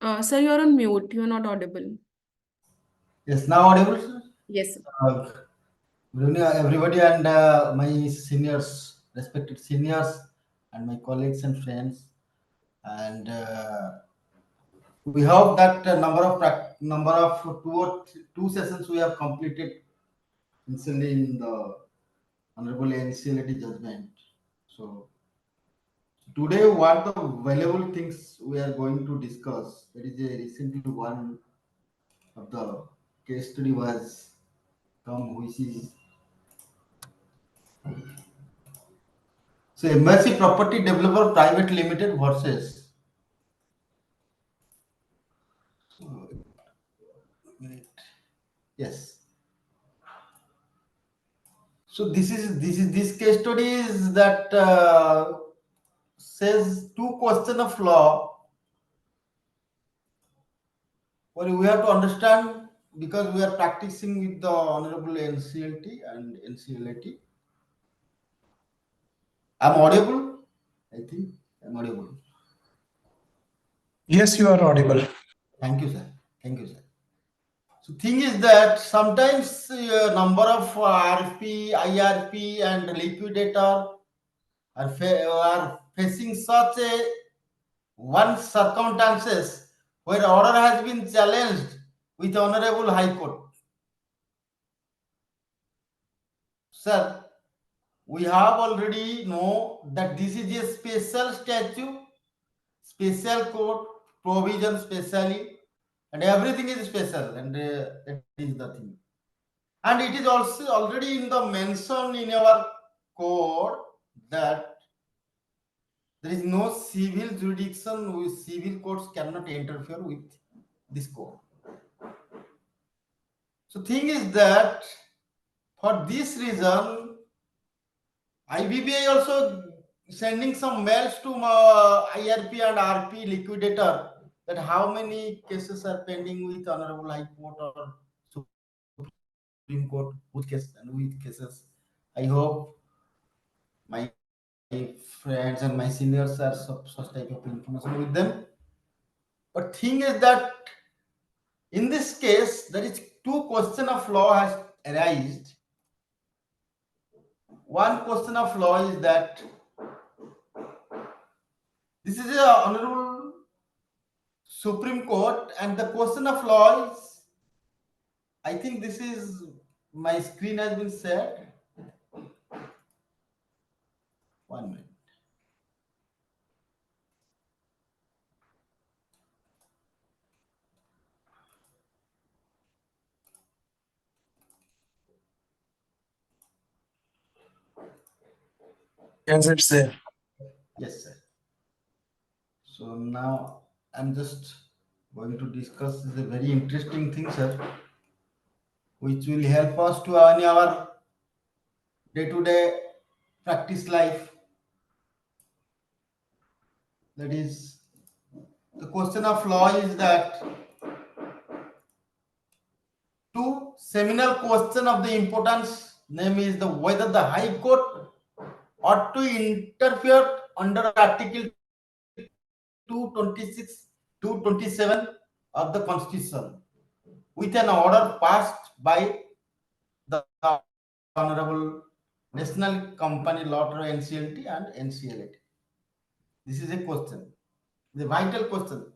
Sir, you're on mute. You're not audible. Yes, now audible, sir? Yes, sir. Good evening, everybody, and my seniors, respected seniors, and my colleagues and friends. And we hope that number of two sessions we have completed recently in the Honorable NCLAT judgment. So today, what the valuable things we are going to discuss. That is a recently one of the case study was come, which is so MRC Property Developer Private Limited versus yes. So this case study is that says two question of law. Well, we have to understand because we are practicing with the Honorable NCLT and NCLAT. I'm audible. I think I'm audible. Yes, you are audible. Thank you, sir. Thank you, sir. So thing is that sometimes number of RP, IRP, and liquidator are facing such a one circumstances where order has been challenged with Honorable High Court. Sir, we have already know that this is a special statute, special court, provision specially, and everything is special, and that is the thing. And it is also already in the mention in our code that there is no civil jurisdiction with civil courts cannot interfere with this code. So thing is that for this reason, IBBI also sending some mails to IRP and RP liquidator that how many cases are pending with Honorable High Court or Supreme Court, which case and which cases. I hope my friends and my seniors are such type of information with them. But thing is that in this case, there is two question of law has arisen. One question of law is that this is a honorable Supreme Court, and the question of law is, I think this is my screen has been set. 1 minute. Yes, it's there. Yes, sir. So now I'm just going to discuss this a very interesting thing, sir, which will help us to earn our day-to-day practice life. That is, the question of law is that two seminal question of the importance, name is the whether the High Court ought to interfere under Article 226, 227 of the Constitution with an order passed by the Honorable National Company Law NCLT and NCLAT. This is a question, the vital question.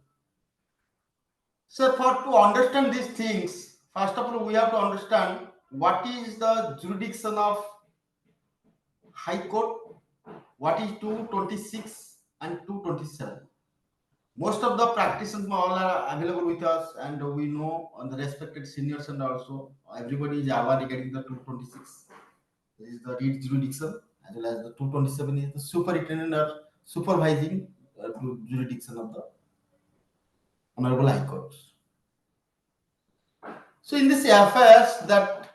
So, to understand these things, first of all, we have to understand what is the jurisdiction of High Court, what is 226 and 227. Most of the practitioners all are available with us, and we know on the respected seniors, and also everybody is aware regarding the 226. This is the read jurisdiction, as well as the 227 is the superintendent or supervising jurisdiction of the Honorable High Court. So in this affairs, that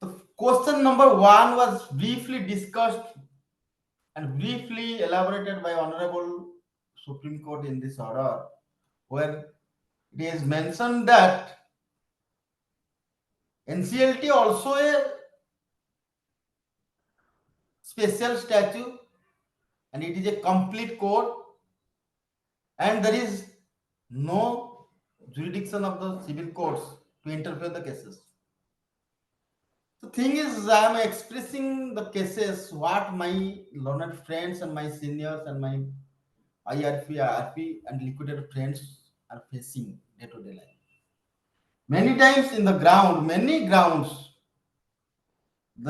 the question number one was briefly discussed and briefly elaborated by Honorable Supreme Court in this order, where it is mentioned that NCLT also a special statute and it is a complete code, and there is no jurisdiction of the civil courts to interfere the cases. The thing is, I am expressing the cases what my learned friends and my seniors and my IRP, RP, and liquidated friends are facing day to day life. Many times in the ground, many grounds,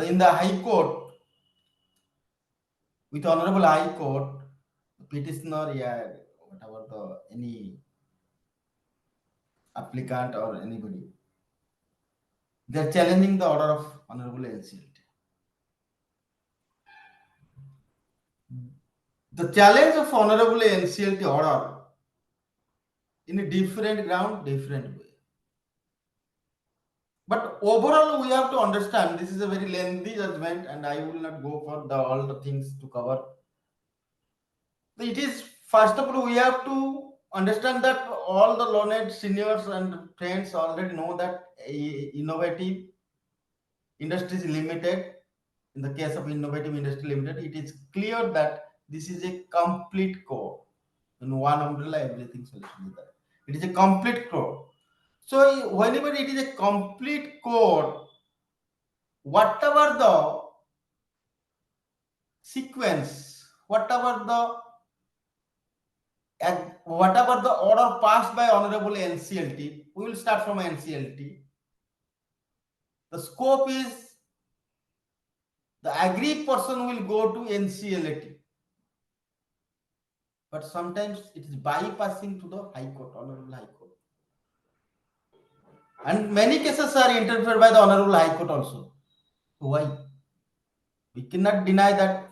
in the High Court, with Honorable High Court, the petitioner, whatever any applicant or anybody, they are challenging the order of Honorable NCLT. The challenge of Honorable NCLT order in a different ground, different way. But overall, we have to understand this is a very lengthy judgment, and I will not go for all the things to cover. It is, first of all, we have to understand that all the learned seniors and friends already know that innovative industries limited, in the case of innovative industry limited, it is clear that this is a complete core. In one umbrella, everything solution is there. It is a complete core. So whenever it is a complete core, whatever the sequence, whatever the order passed by Honorable NCLT, we will start from NCLT. The scope is the aggrieved person will go to NCLT, but sometimes it is bypassing to the High Court, Honorable High Court, and many cases are interfered by the Honorable High Court also. Why? We cannot deny that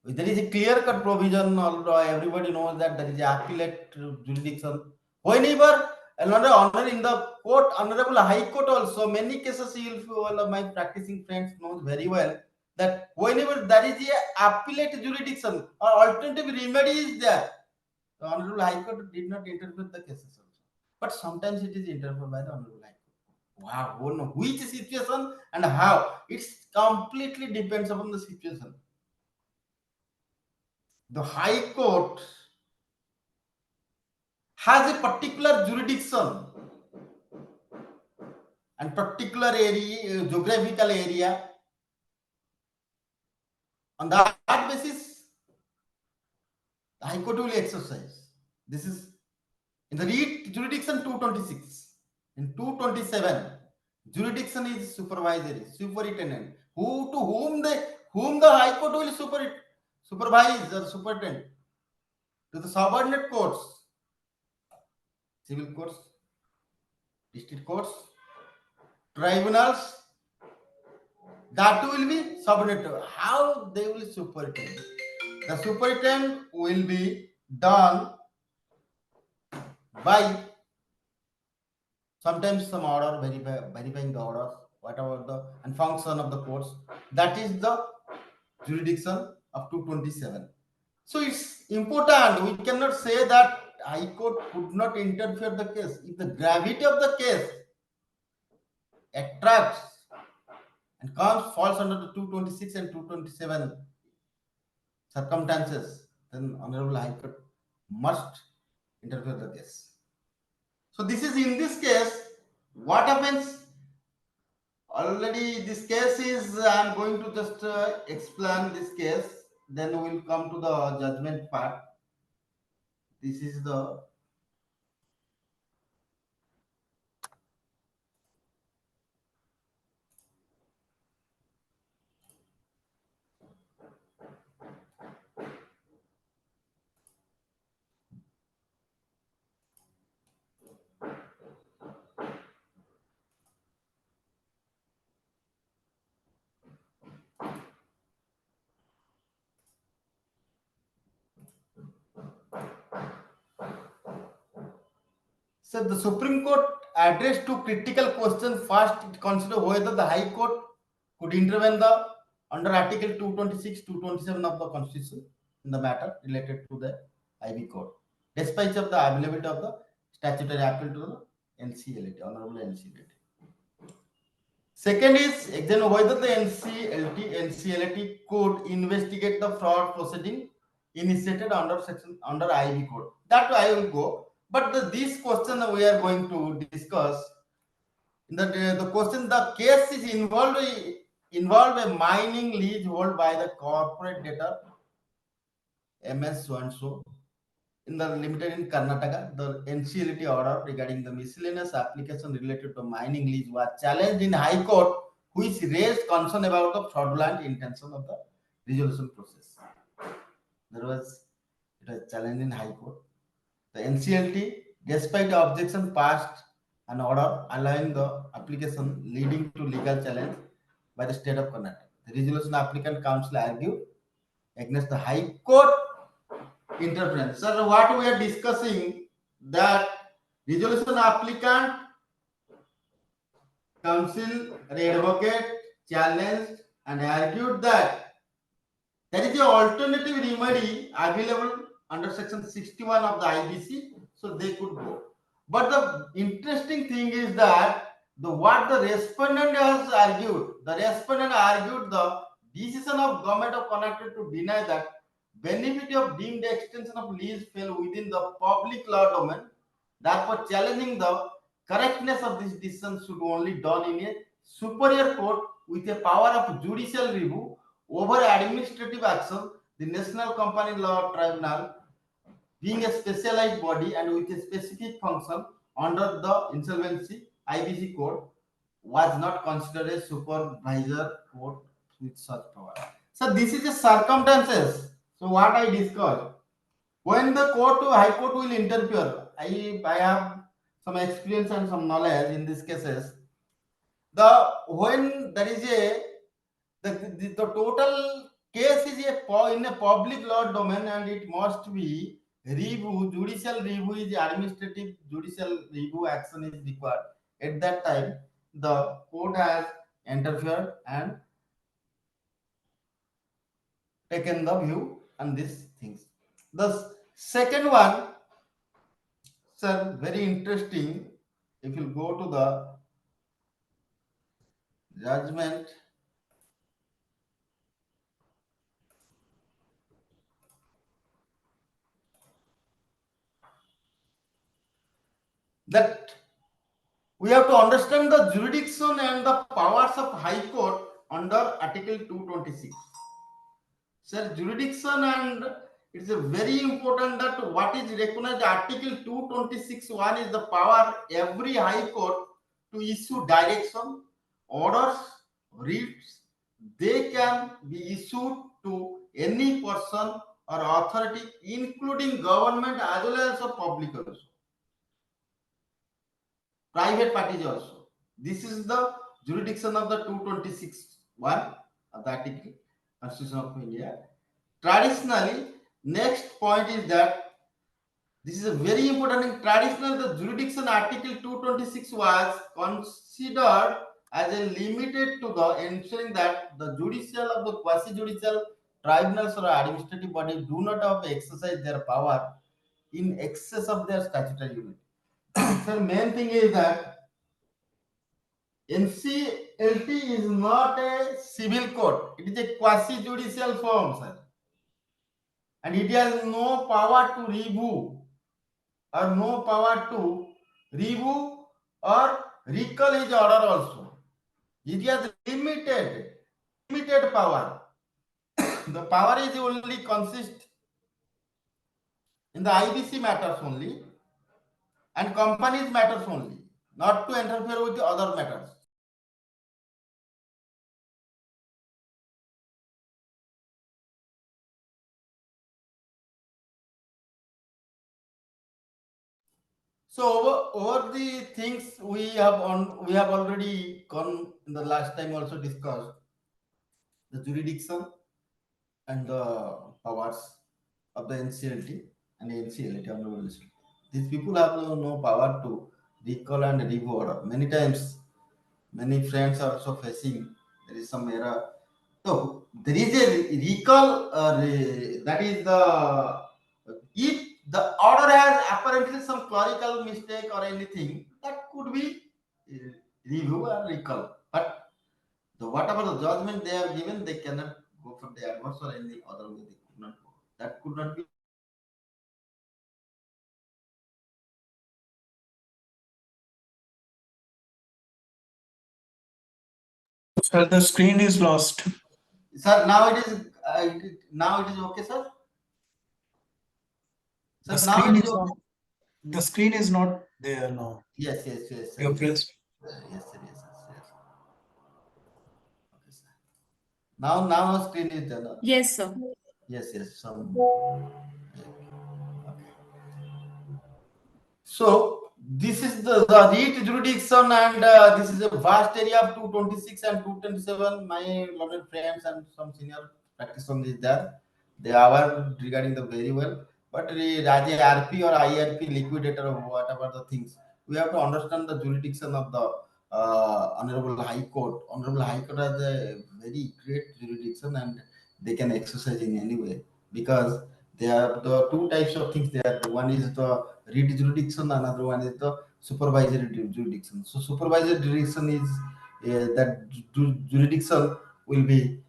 there is a clear-cut provision. Everybody knows that there is a appellate jurisdiction. Whenever another honor in the court, Honorable High Court also, many cases all of my practicing friends knows very well that whenever there is a appellate jurisdiction or alternative remedy is there, the Honorable High Court did not interpret the cases also. But sometimes it is interpreted by the Honorable High Court. Wow, who know which situation and how? It completely depends upon the situation. The High Court has a particular jurisdiction and particular area, geographical area. On that basis, the High Court will exercise. This is in the jurisdiction 226. In 227, jurisdiction is supervisory, superintendent. Whom the High Court will supervise or superintend? To the subordinate courts, civil courts, district courts, tribunals, that will be subordinate. How they will superintend? The superintendent will be done by sometimes some order, verifying the orders, whatever the and function of the courts. That is the jurisdiction of 227. So it's important. We cannot say that High Court could not interfere the case. If the gravity of the case attracts and falls under the 226 and 227 circumstances, then Honorable High Court must interfere the case. So this is in this case, what happens? Already this case is, I am going to just explain this case, then we will come to the judgment part. This is the so the Supreme Court addressed two critical questions. First, it considered whether the High Court could intervene under Article 226, 227 of the Constitution in the matter related to the IB Court, despite of the availability of the statutory appeal to the NCLT, Honorable NCLT. Second is examine whether the NCLT could investigate the fraud proceeding initiated under IB code. That I will go. But this question we are going to discuss. The question, the case is involved a mining lease held by the corporate debtor MS so and so in the limited in Karnataka. The NCLAT order regarding the miscellaneous application related to mining lease was challenged in High Court, which raised concern about the fraudulent intention of the resolution process. It was challenged in High Court. The NCLT, despite the objection, passed an order allowing the application, leading to legal challenge by the state of Karnataka. The resolution applicant counsel argued against the High Court interference. So what we are discussing, that resolution applicant counsel advocate challenged and argued that there is an alternative remedy available under section 61 of the IBC, so they could go. But the interesting thing is that what the respondent has argued, the decision of government of Karnataka to deny that benefit of deemed extension of lease fell within the public law domain. Therefore, challenging the correctness of this decision should only done in a superior court with a power of judicial review over administrative action. The National Company Law Tribunal, being a specialized body and with a specific function under the Insolvency IBC code, was not considered a supervisor court with such power. So this is the circumstances. So what I discussed, when the High Court will interfere, I have some experience and some knowledge in these cases. When there is the total case is in a public law domain and it must be review, judicial review is administrative, judicial review action is required. At that time, the court has interfered and taken the view on these things. The second one, sir, very interesting. If you go to the judgment, that we have to understand the jurisdiction and the powers of High Court under Article 226. Sir, jurisdiction, and it's a very important that what is recognized. Article 226(1) is the power every High Court to issue direction, orders, writs. They can be issued to any person or authority, including government as well as public also, private parties also. This is the jurisdiction of the 226(1) of the Article Constitution of India. Traditionally, next point is that this is a very important thing. Traditionally, the jurisdiction Article 226 was considered as a limited to the ensuring that the judicial of the quasi-judicial tribunals or administrative bodies do not have exercise their power in excess of their statutory unit. So main thing is that NCLT is not a civil court; it is a quasi-judicial form, sir, and it has no power to review or recall his order also. It has limited power. The power is only consist in the IBC matters only and companies matters only, not to interfere with the other matters. So over the things we have already gone in the last time also discussed the jurisdiction and the powers of the NCLT and NCLT. These people have no power to recall and review order. Many times, many friends are also facing there is some error. So there is a recall. That is if the order has apparently some clerical mistake or anything, that could be review and recall. But whatever the judgment they have given, they cannot go for the adverse or any other way. They could not go. That could not be. Sir, the screen is lost. Sir, now it is. Now it is okay, sir. The Sir, now screen it is is okay. not. The screen is not there now. Yes, yes, yes, sir. You Yes, press. yes, sir. Yes, sir. Yes. Okay, sir. Now screen is done. Yes, sir. Yes, yes. Some. Okay. So this is the REIT jurisdiction, and this is a vast area of 226 and 227. My learned friends and some senior practitioners is there. They are regarding the very well. But as a RP or IRP liquidator or whatever the things, we have to understand the jurisdiction of the Honorable High Court. Honorable High Court has a very great jurisdiction, and they can exercise in any way, because there are the two types of things there. One is the REIT jurisdiction, another one is the supervisory jurisdiction. So supervisory jurisdiction is that jurisdiction will be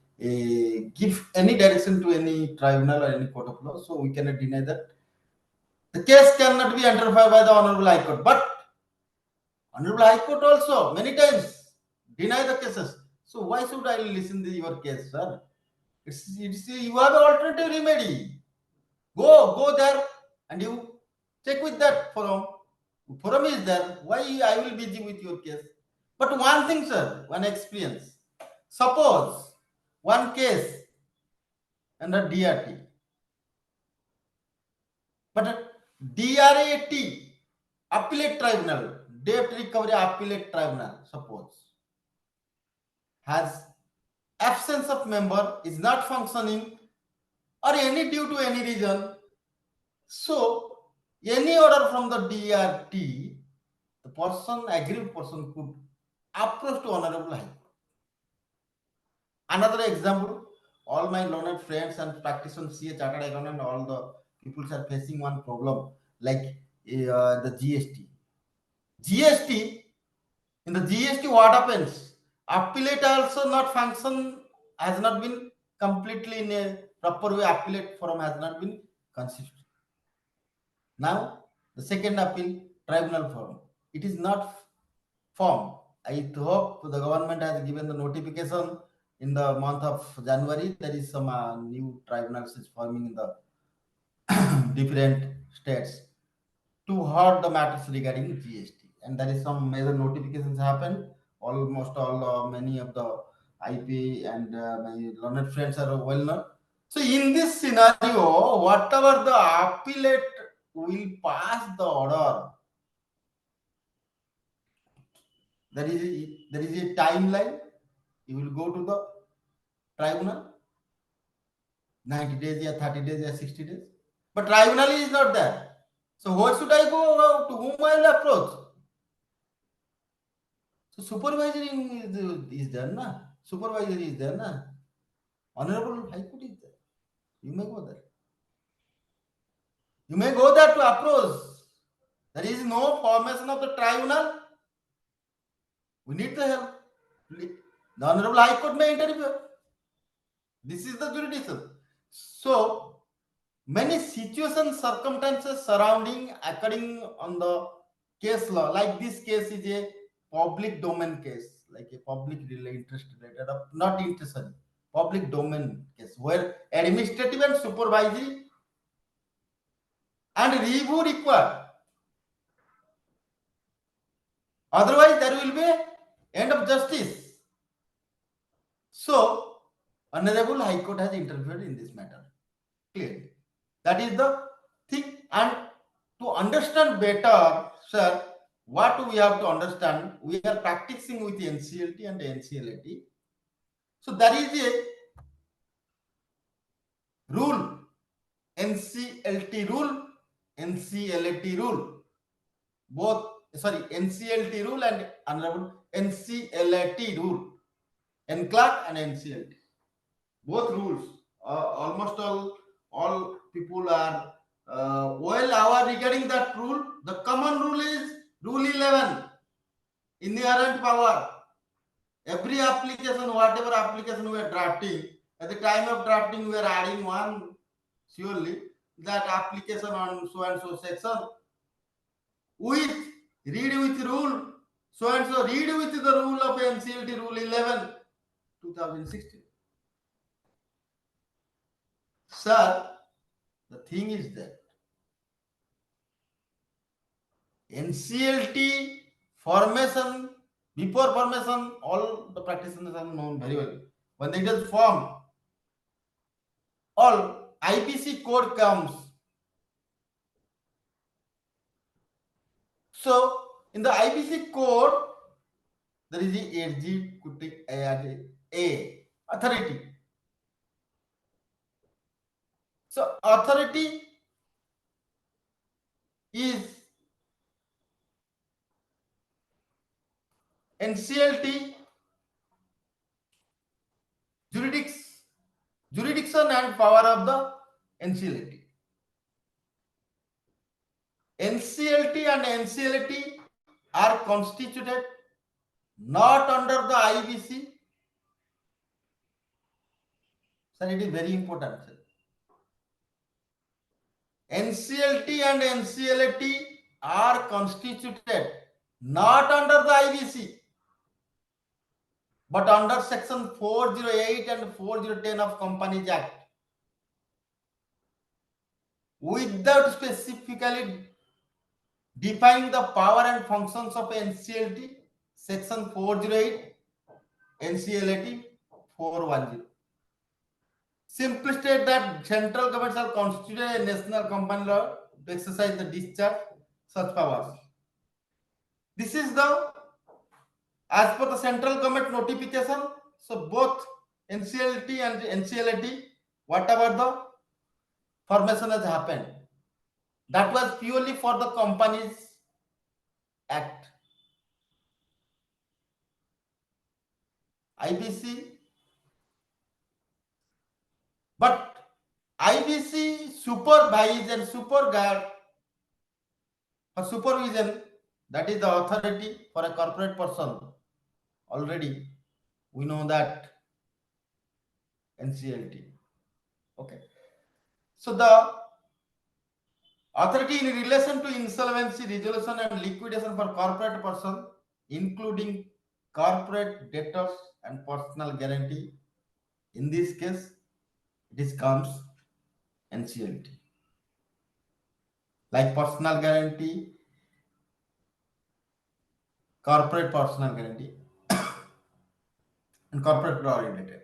give any direction to any tribunal or any court of law. So we cannot deny that the case cannot be entered by the Honorable High Court. But Honorable High Court also many times deny the cases. So why should I listen to your case, sir? It's you have an alternative remedy. Go there and you check with that forum. Forum is there. Why I will busy with your case? But one thing, sir, one experience. Suppose one case under DRT, but DRAT, Appellate Tribunal, Debt Recovery Appellate Tribunal, suppose, has absence of member, is not functioning, or any due to any reason. So any order from the DRT, the person, aggrieved person, could approach to Honorable High Court. Another example, all my learned friends and practitioners, CA, chartered accountant, all the people are facing one problem, like the GST. GST, in the GST, what happens? Appellate also not function, has not been completely in a proper way. Appellate forum has not been constituted. Now, the second appeal, tribunal forum. It is not formed. I hope the government has given the notification in the month of January. There is some new tribunals is forming in the different states to hear the matters regarding GST. And there is some major notifications happen. Almost all, many of the IP and my learned friends are well known. So in this scenario, whatever the appellate will pass the order, there is a timeline. You will go to the tribunal, 90 days or 30 days or 60 days. But tribunal is not there. So where should I go? To whom I will approach? So supervisory is there, na? Supervisory is there, na? Honorable High Court is there. You may go there. You may go there to approach. There is no formation of the tribunal. We need the help. The Honorable High Court may interfere. This is the jurisdiction. So many situations, circumstances surrounding according on the case law, like this case is a public domain case, like a public interest related, not interest, sorry, public domain case, where administrative and supervisory and review required. Otherwise, there will be end of justice. So, Honorable High Court has interfered in this matter clearly. That is the thing. And to understand better, sir, what we have to understand, we are practicing with NCLT and NCLAT. So there is a rule, NCLT rule, NCLAT rule, both, sorry, NCLT rule and Honorable NCLAT rule, NCLAT and NCLT. Both rules, almost all people are well aware regarding that rule. The common rule is Rule 11, inherent power. Every application, whatever application we are drafting, at the time of drafting, we are adding one surely that application on so and so section with read with rule so and so read with the rule of NCLT rule 11 2016. Sir, the thing is that NCLT formation, before formation, all the practitioners are known very well. When it is formed, all IBC code comes. So in the IBC code, there is the executive A authority. So authority is NCLT jurisdiction and power of the NCLT. NCLT and NCLT are constituted not under the IBC. Sir, it is very important. Sir. NCLT and NCLT are constituted not under the IBC, but under section 408 and 4010 of Companies Act. Without specifically defining the power and functions of NCLT, section 408, NCLT 410. Simply state that central government shall constitute a national company law to exercise the discharge such powers. This is the as per the central government notification. So both NCLT and NCLT, whatever the formation has happened, that was purely for the Companies Act. IBC, but IBC supervise and superguard for supervision, that is the authority for a corporate person. Already we know that NCLT. Okay. So the authority in relation to insolvency, resolution and liquidation for corporate person, including corporate debtors and personal guarantee. In this case, this comes NCLT. Like personal guarantee, corporate personal guarantee, and corporate law related.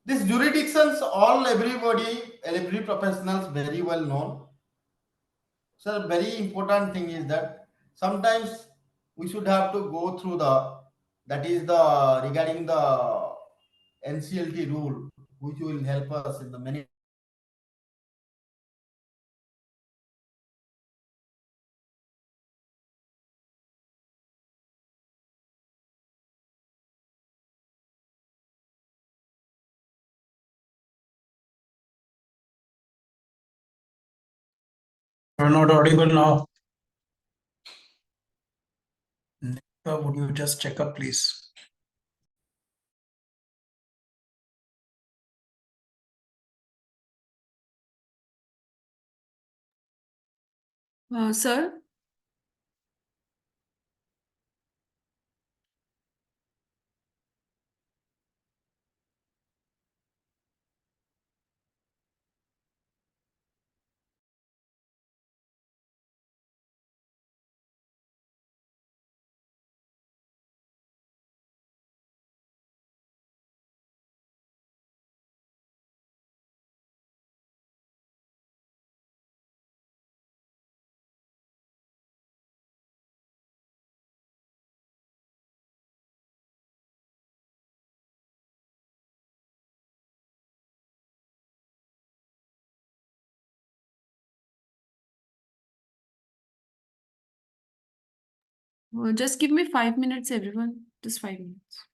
These jurisdictions, all everybody, every professionals very well known. So very important thing is that sometimes we should have to go through the, that is the regarding the NCLT rule, which will help us in the many. You're not audible now. Would you just check up, please? Sir, just give me 5 minutes, everyone. Just 5 minutes.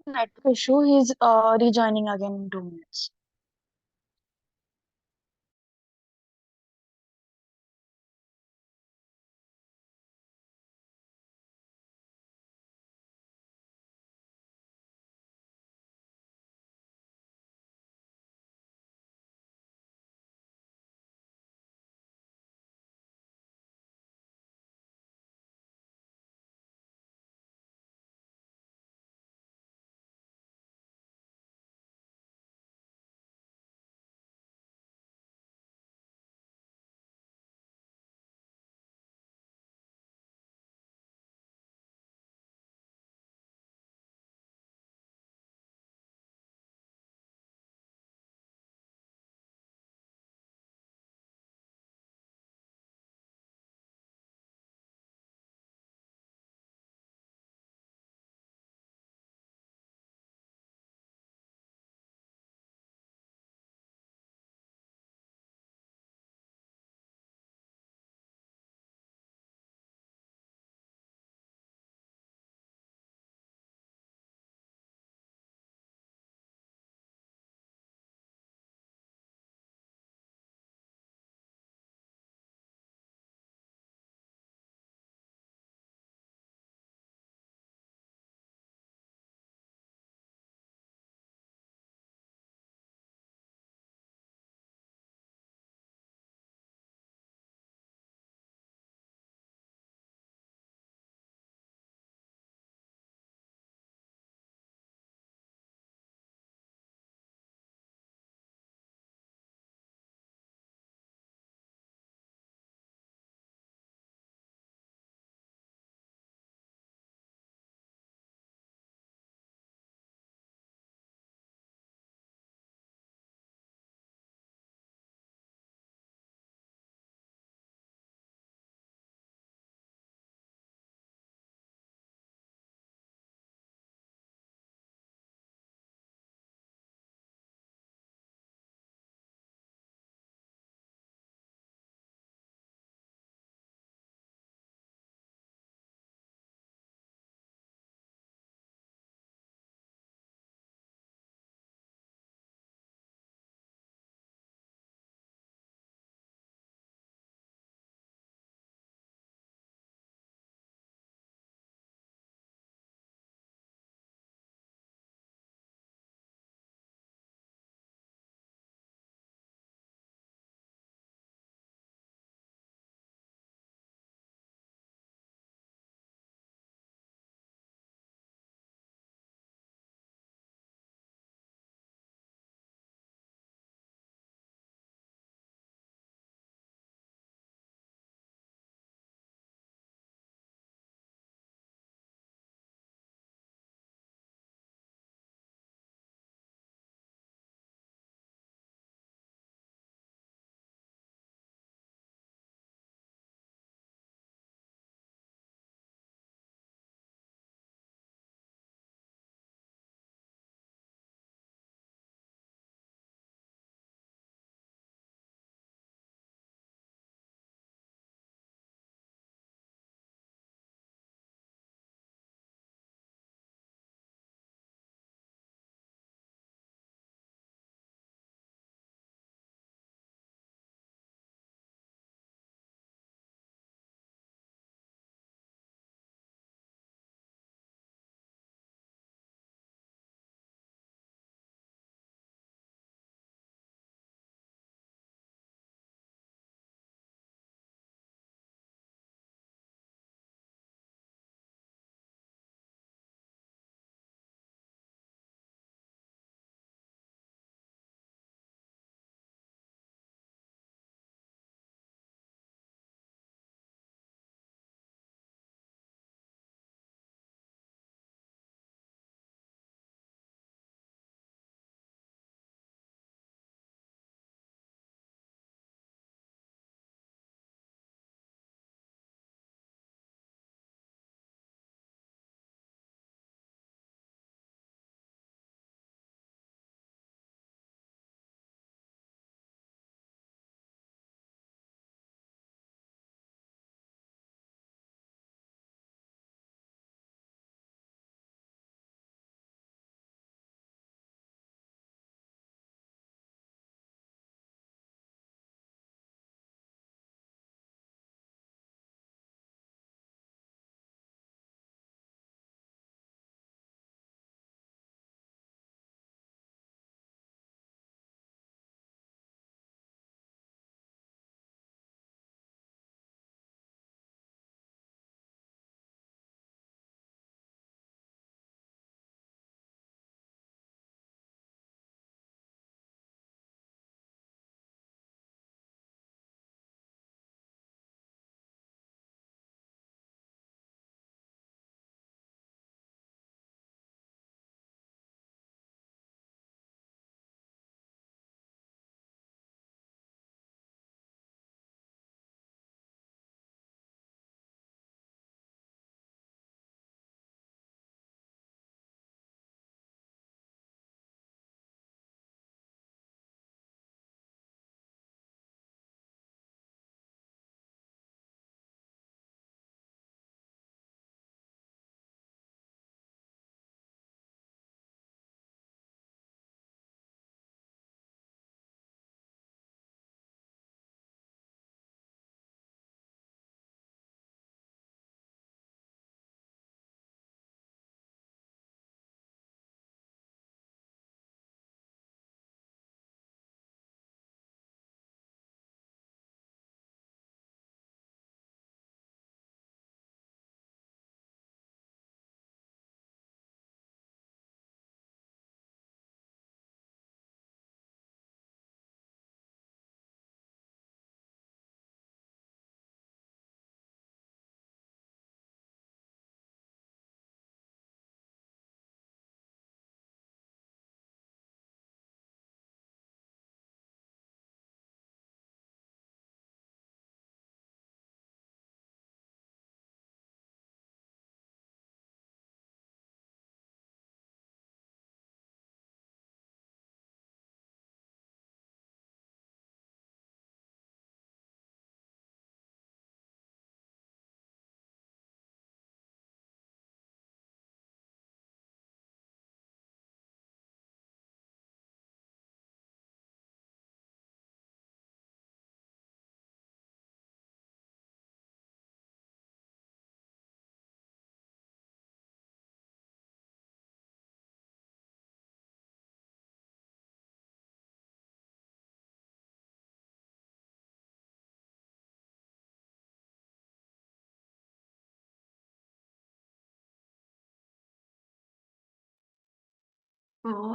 Network issue. He's rejoining again in 2 minutes.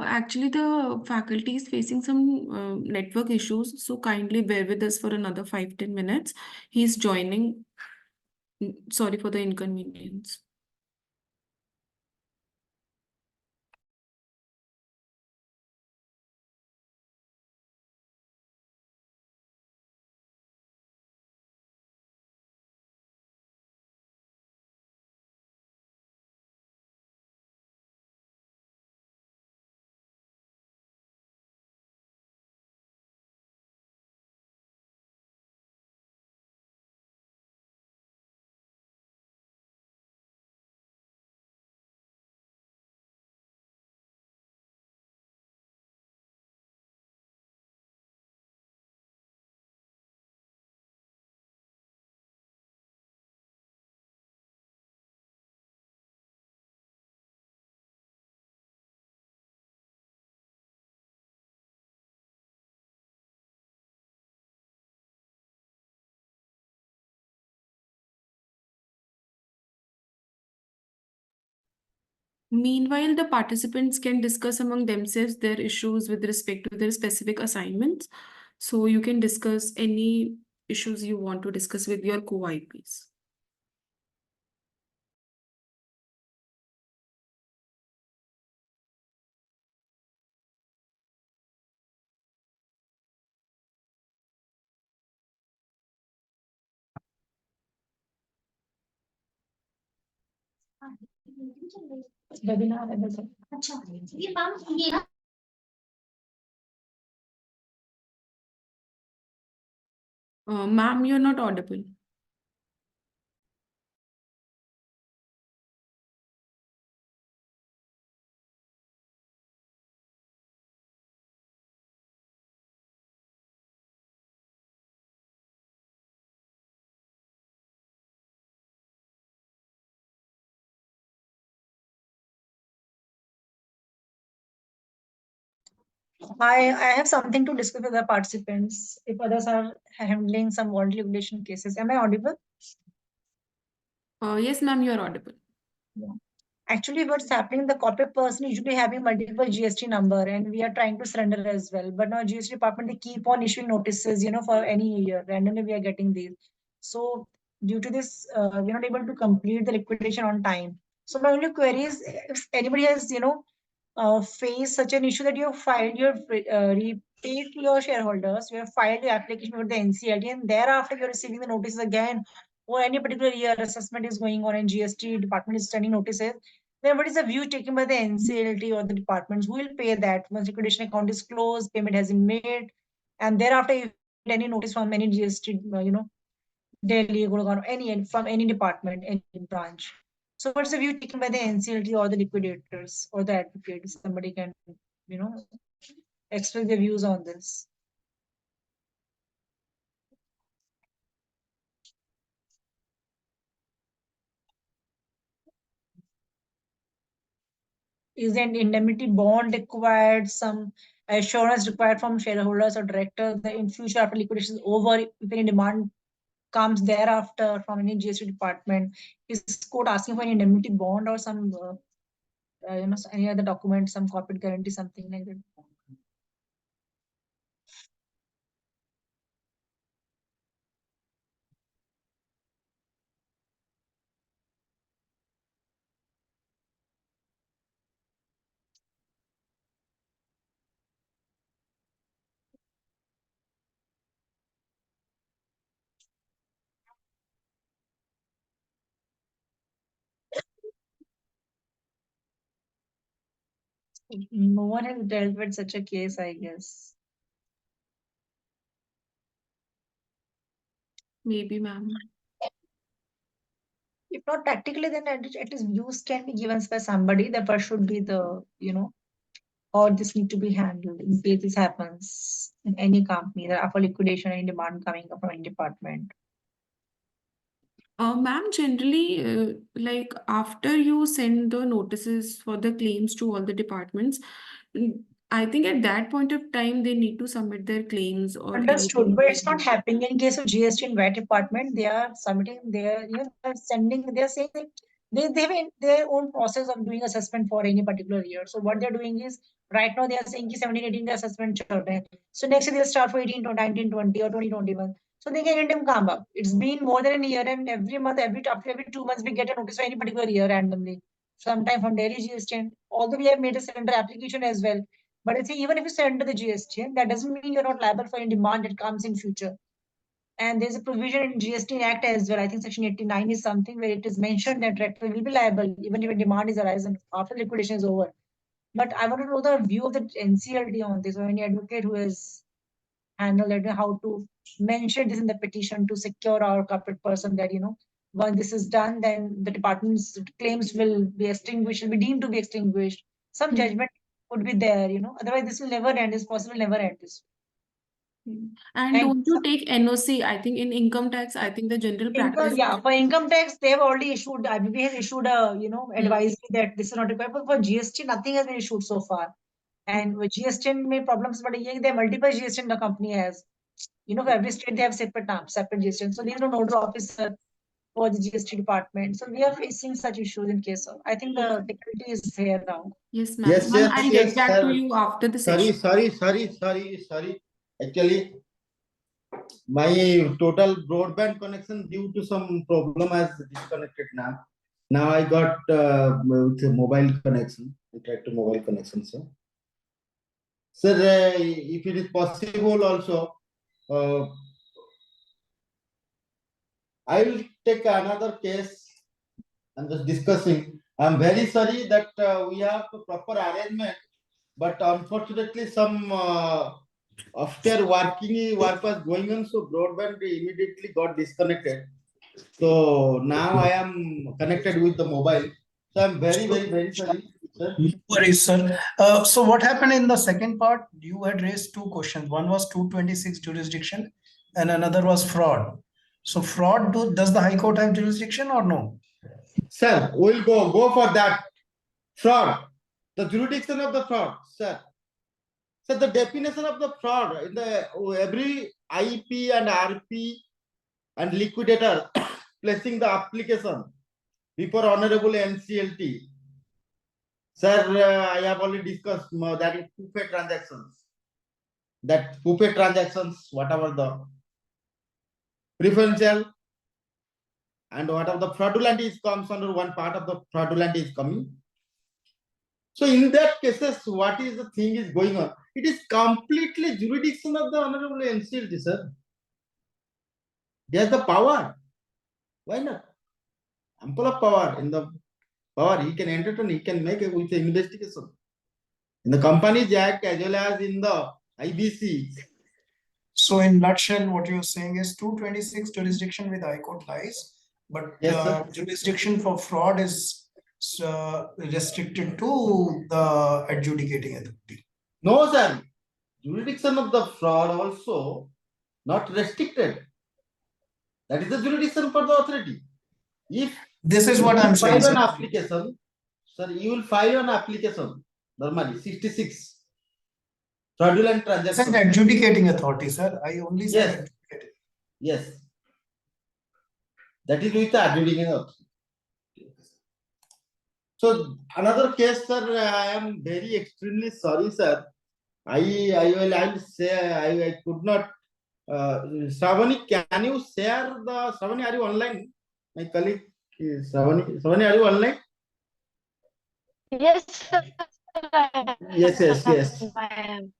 Actually, the faculty is facing some network issues, so kindly bear with us for another 5-10 minutes. He's joining. Sorry for the inconvenience. Meanwhile, the participants can discuss among themselves their issues with respect to their specific assignments. So you can discuss any issues you want to discuss with your co-IPs. Webinar है वैसे अच्छा ये काम ये ना Ma'am, you're not audible. I have something to discuss with the participants if others are handling some voluntary liquidation cases. Am I audible? Yes, ma'am, you're audible. Yeah. Actually, what's happening, the corporate person usually having multiple GST number and we are trying to surrender as well. But now GST department, they keep on issuing notices, for any year. Randomly, we are getting these. So due to this, we're not able to complete the liquidation on time. So my only query is if anybody has, face such an issue that you have filed your repaid to your shareholders, you have filed your application with the NCLT, and thereafter you're receiving the notices again, or any particular year assessment is going on and GST department is sending notices, then what is the view taken by the NCLT or the departments? Who will pay that once liquidation account is closed, payment has been made, and thereafter if any notice from any GST, Delhi, Gurgaon, any from any department, any branch. So what's the view taken by the NCLT or the liquidators or the advocates? Somebody can, express their views on this. Is an indemnity bond required, some assurance required from shareholders or directors that in future after liquidation is over, if any demand comes thereafter from any GST department, is court asking for an indemnity bond or some, any other document, some corporate guarantee, something like that? No one has dealt with such a case, I guess. Maybe, ma'am. If not practically, then at least views can be given by somebody that what should be the, how this need to be handled in case this happens in any company, that after liquidation, any demand coming up from any department. Ma'am, generally, like after you send the notices for the claims to all the departments, I think at that point of time they need to submit their claims or Understood, anything. but it's not happening in case of GST and VAT department. They are submitting their, they're sending, they're saying that They have their own process of doing assessment for any particular year. So what they're doing is right now they are saying 17, 18 का assessment चल रहे हैं. So next year they'll start for 18, 19, 20 or 2021. So they can anytime come up. It's been more than a year, and every month, after every 2 months, we get a notice for any particular year randomly. Sometime from Delhi GST. Although we have made a surrender application as well, but it's even if you surrender the GST, that doesn't mean you're not liable for any demand that comes in future. And there's a provision in GST Act as well. I think Section 89 is something where it is mentioned that director will be liable even if a demand is arisen after liquidation is over. But I want to know the view of the NCLT on this, or any advocate who has handled it, how to mention this in the petition to secure our corporate person that, once this is done, then the department's claims will be extinguished, will be deemed to be extinguished. Some judgment would be there, otherwise this will never end. It's possible never end this. And And don't you take NOC? I think in income tax, I think the general practice. for income tax, they have already issued, IBB has issued a, advisory that this is not required. But for GST, nothing has been issued so far. And with GST may problems, but there are multiple GST the company has. For every state they have separate GST. So there is no nodal officer for the GST department. So we are facing such issues in case of. I think the difficulty is here now. Yes, ma'am. Yes, Ma'am, yes, I'll yes, get back to sir. you after the Sorry, session. sorry. Actually, my total broadband connection due to some problem has disconnected now. Now I got with a mobile connection. I tried to mobile connection, sir. Sir, if it is possible also, I will take another case and just discussing. I'm very sorry that we have a proper arrangement, but unfortunately some after work was going on, so broadband immediately got disconnected. So now I am connected with the mobile. So I'm very sorry, sir. No worries, sir. So what happened in the second part? You had raised two questions. One was 226 jurisdiction and another was fraud. So fraud, does the High Court have jurisdiction or no? Sir, we'll go for that. Fraud. The jurisdiction of the fraud, sir. So the definition of the fraud in the every IP and RP and liquidator placing the application before Honorable NCLT. Sir, I have already discussed that is two-pay transactions. That two-pay transactions, whatever the preferential and whatever the fraudulent is comes under one part of the fraudulent is coming. So in that cases, what is the thing is going on? It is completely jurisdiction of the Honorable NCLT, sir. They have the power. Why not? Ample of power in the power. He can entertain, he can make it with the investigation. In the Companies Act as well as in the IBC. So in nutshell, what you're saying is 226 jurisdiction with High Court lies, but Yes, jurisdiction for fraud is restricted to the adjudicating authority. No, sir. Jurisdiction of the fraud also not restricted. That is the jurisdiction for the authority. If this is what I'm saying, file an sir. application, sir, you will file an application normally 66 fraudulent I said transaction. adjudicating authority, sir. I only said Yes. adjudicating. Yes. That is with the adjudicating authority. So another case, sir, I am very extremely sorry, sir. I'll say I could not. Shravani, can you share the Shravani? Are you online? My colleague is Shravani. Shravani, are you online? Yes, sir. Yes. I am.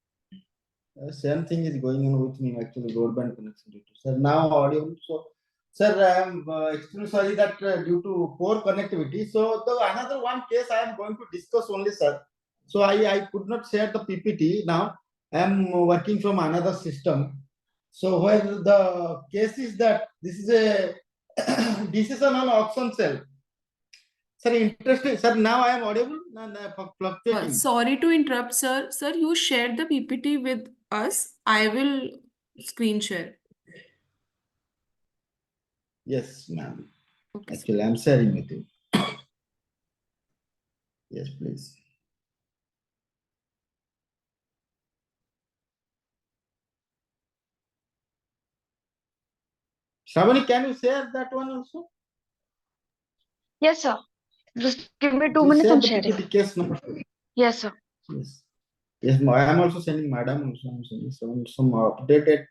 Same thing is going on with me actually. Broadband connection due to. Sir, now audio. So, sir, I am extremely sorry that due to poor connectivity. So the another one case I am going to discuss only, sir. So I could not share the PPT now. I am working from another system. So where the case is that this is a decision on auction sale. Sir, interesting. Sir, now I am audible. Fluctuating. Sorry to interrupt, sir. Sir, you shared the PPT with us. I will screen share. Yes, ma'am. Okay, sir. Actually, I'm sharing with you. Yes, please. Shravani, can you share that one also? Yes, sir. Just give me 2 You minutes, share I'm the sharing. PPT case, no? Yes, sir. Yes. Yes, I am also sending madam also. I'm sending some updated.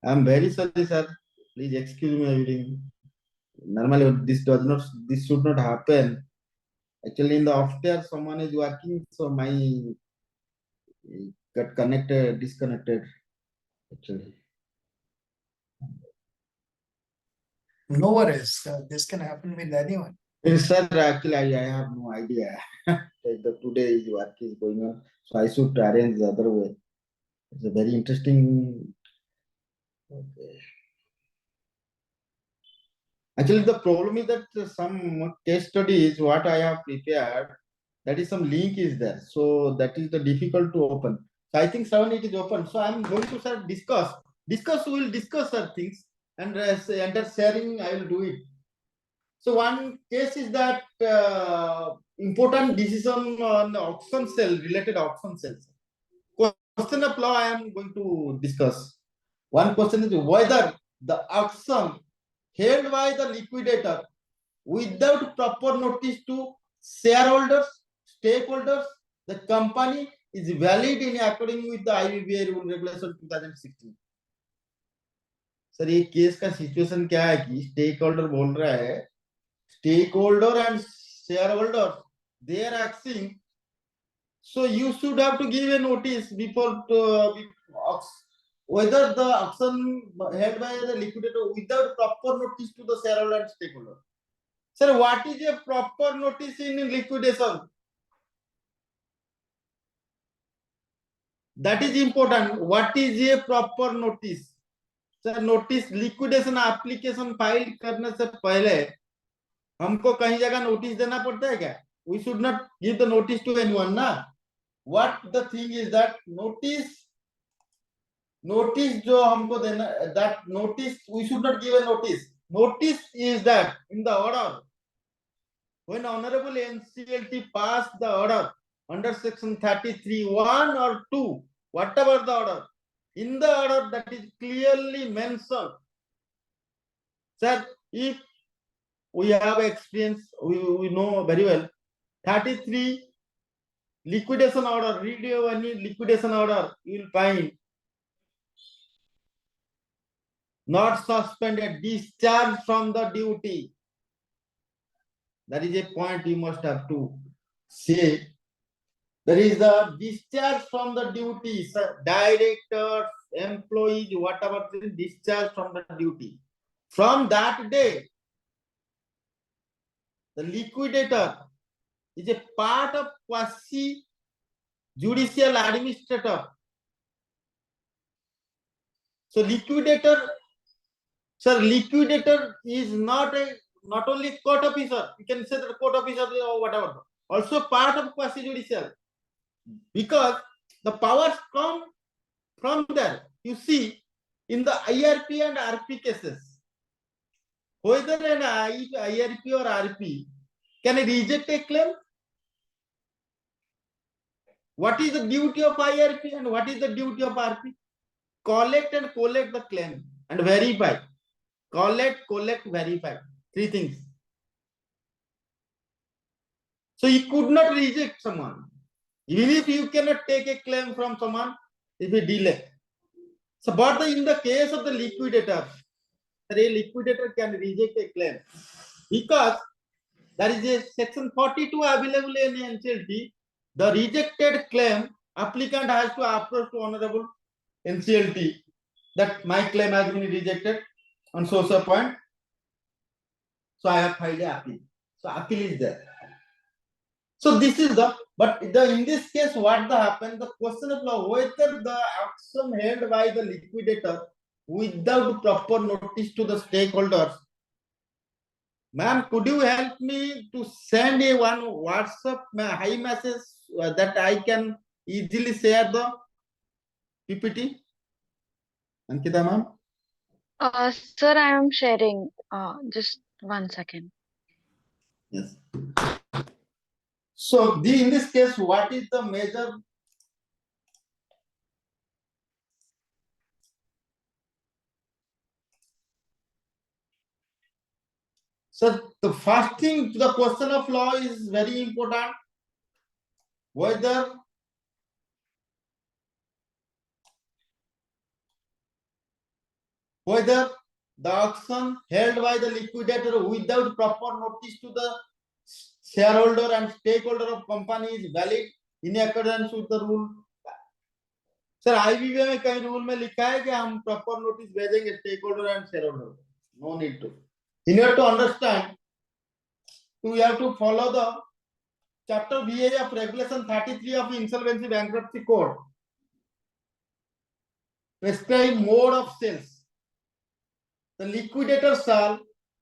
I'm very sorry, sir. Please excuse me everything. Normally, this should not happen. Actually, in the after someone is working, so my got connected, disconnected. Actually, No worries. This can happen with anyone. sir, actually, I have no idea. The today is work is going on, so I should arrange the other way. It's a very interesting. Okay. Actually, the problem is that some case studies what I have prepared, that is some link is there, so that is the difficult to open. So I think 7 it is open. So I'm going to start discuss. We will discuss things, and under sharing I will do it. So one case is that important decision on auction sale, related auction sales. Question of law I am going to discuss. One question is whether the auction held by the liquidator without proper notice to shareholders, stakeholders, the company is valid in according with the IBBA rule regulation 2016. Sir ये case का situation क्या है कि stake holder बोल रहा है stakeholder and shareholder they are acting, so you should have to give a notice before whether the auction held by the liquidator without proper notice to the shareholder and stakeholder. Sir, what is a proper notice in liquidation? That is important. What is a proper notice? Sir, notice liquidation application file करने से पहले हमको कहीं जगह notice देना पड़ता है क्या? We should not give the notice to anyone, ना? What the thing is that notice जो हमको देना, that notice we should not give a notice. Notice is that in the order when Honorable NCLT passed the order under section 33(1) or 2, whatever the order, in the order that is clearly mentioned. Sir, if we have experience, we know very well, 33 liquidation order, read your any liquidation order, you will find not suspended, discharged from the duty. That is a point you must have to say. There is a discharge from the duty, directors, employees, whatever, discharge from the duty. From that day, the liquidator is a part of quasi-judicial administrator. So liquidator, sir, liquidator is not only court officer. You can say that court officer or whatever. Also part of quasi-judicial, because the powers come from there. You see, in the IRP and RP cases, whether an IRP or RP can reject a claim. What is the duty of IRP and what is the duty of RP? Collect and collect the claim and verify. Collect, verify. 3 things. So you could not reject someone. Even if you cannot take a claim from someone, if you delay. So, but in the case of the liquidator, a liquidator can reject a claim because there is a section 42 available in NCLT. The rejected claim, applicant has to approach to Honorable NCLT that my claim has been rejected on social point. So I have filed a appeal. So appeal is there. So this is the, but in this case, what happened? The question of law, whether the action held by the liquidator without proper notice to the stakeholders. Ma'am, could you help me to send a one WhatsApp high message that I can easily share the PPT? Ankita ma'am? Sir, I am sharing. Just 1 second. Yes. So in this case, what is the major? So the first thing, the question of law is very important. Whether the auction held by the liquidator without proper notice to the shareholder and stakeholder of company is valid in accordance with the rule. Sir IBBA में कई rule में लिखा है कि हम proper notice भेजेंगे stakeholder and shareholder. No need to. In order to understand, we have to follow the chapter VA of regulation 33 of Insolvency Bankruptcy Code. Prescribed mode of sales. The liquidator shall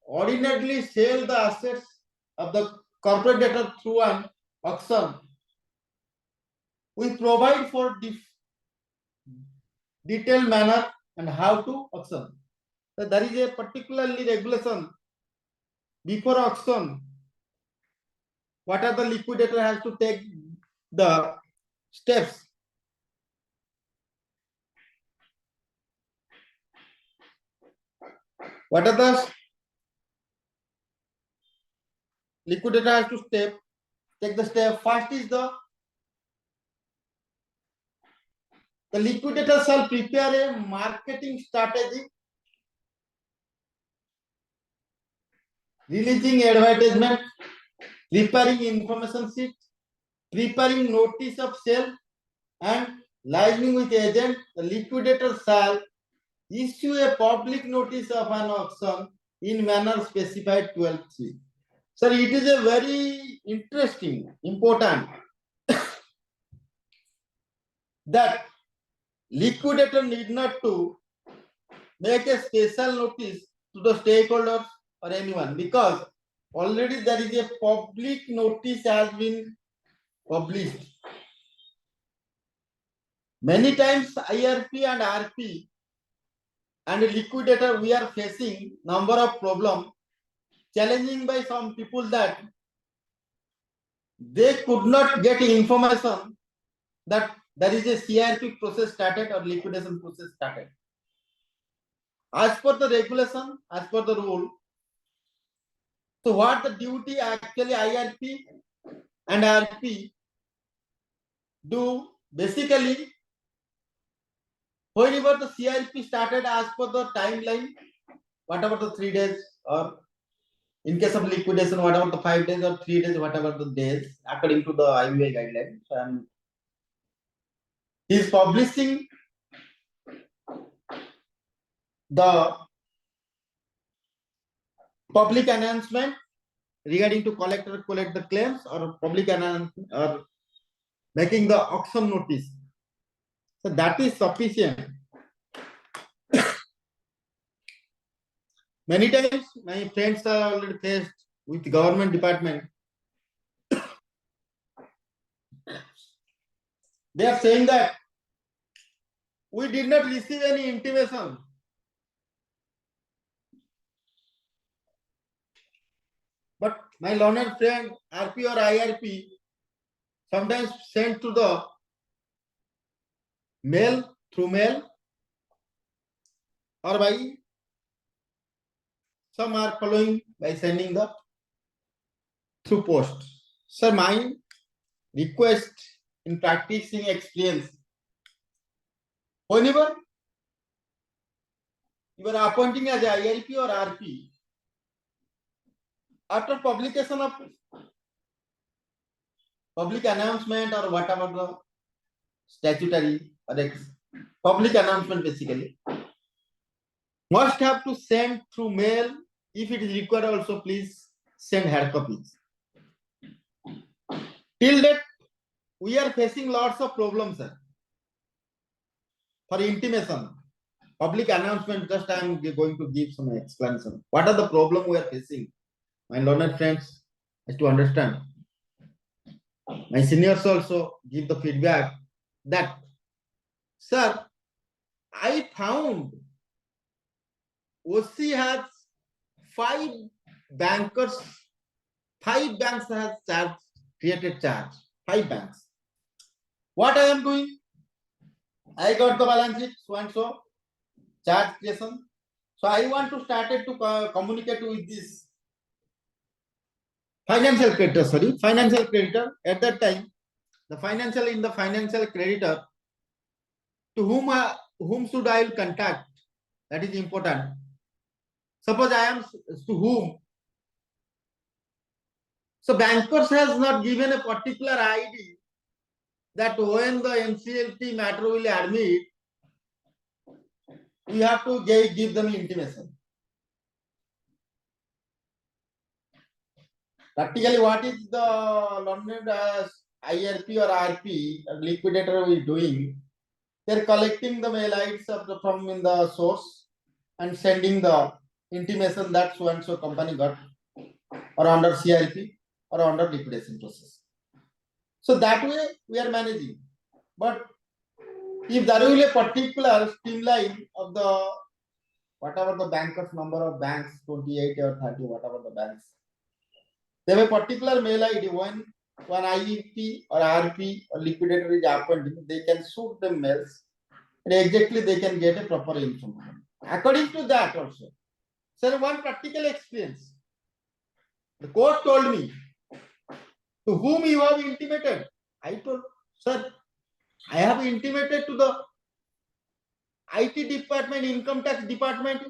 ordinarily sell the assets of the corporate debtor through an auction. We provide for detailed manner and how to auction. So there is a particularly regulation before auction. What are the liquidator has to take the steps? What are the liquidator has to take the step? First is the liquidator shall prepare a marketing strategy, releasing advertisement, preparing information sheet, preparing notice of sale, and liaising with agent. The liquidator shall issue a public notice of an auction in manner specified 12(3). Sir, it is a very interesting, important that liquidator need not to make a special notice to the stakeholders or anyone, because already there is a public notice has been published. Many times IRP and RP and liquidator, we are facing number of problems, challenging by some people that they could not get information that there is a CRP process started or liquidation process started. As per the regulation, as per the rule, so what the duty actually IRP and RP do, basically, whenever the CRP started as per the timeline, whatever the 3 days, or in case of liquidation, whatever the 5 days or 3 days, whatever the days, according to the IUA guidelines, and he is publishing the public announcement regarding to collect the claims, or public announcement, or making the auction notice. So that is sufficient. Many times my friends are already faced with government department. They are saying that we did not receive any intimation. But my learned friend RP or IRP sometimes sent to the mail, through mail, or by some are following by sending the through post. Sir, my request in practicing experience, whenever you are appointing as a IRP or RP, after publication of public announcement or whatever the statutory or public announcement, basically, must have to send through mail. If it is required also, please send hard copies. Till that, we are facing lots of problems, sir. For intimation, public announcement, just I am going to give some explanation. What are the problems we are facing? My learned friends has to understand. My seniors also give the feedback that, sir, I found OC has 5 bankers, 5 banks has created charge, 5 banks. What I am doing? I got the balance sheet, so and so, charge creation. So I want to start it to communicate with this financial creditor, sorry, financial creditor. At that time, the financial creditor, to whom should I contact? That is important. Suppose I am to whom. So bankers has not given a particular ID that when the NCLT matter will admit, we have to give them intimation. Practically, what is the London IRP or RP liquidator is doing? They're collecting the mail IDs from in the source and sending the intimation that so and so company got or under CIP or under liquidation process. So that way we are managing. But if there will be a particular streamline of the whatever the bankers number of banks, 28 or 30, whatever the banks, they have a particular mail ID. When one IEP or RP or liquidator is happened, they can shoot the mails and exactly they can get a proper information. According to that also. Sir, one practical experience. The court told me, to whom you have intimated? I told, sir, I have intimated to the IT department,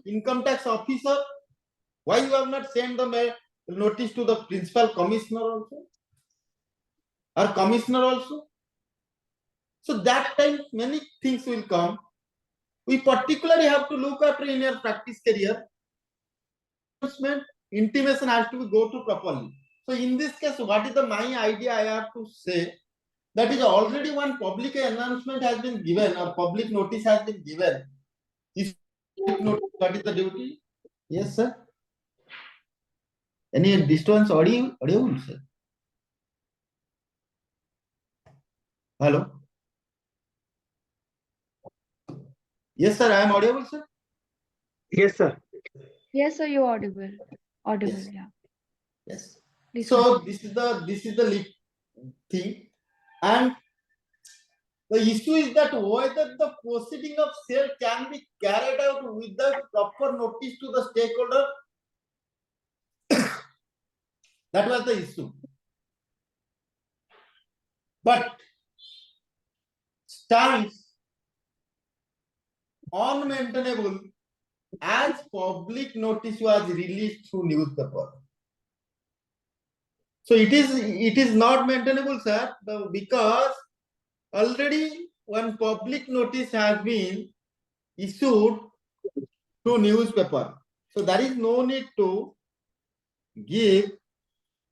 income tax officer. Why you have not sent the mail notice to the principal commissioner also? Or commissioner also? So that time many things will come. We particularly have to look after in your practice career. Intimation has to go to properly. So in this case, what is my idea I have to say? That is already one public announcement has been given or public notice has been given. If what is the duty? Yes, sir. Any distance audio, sir? Hello. Yes, sir. I am audible, sir. Yes, sir. Yes, sir, you're audible. Audible, Yes. yeah. Yes. Please So this is the thing, and the issue is that whether the proceeding of sale can be carried out without proper notice to the stakeholder. That was the issue. But stands unmaintainable as public notice was released through newspaper. So it is not maintainable, sir, because already one public notice has been issued through newspaper. So there is no need to give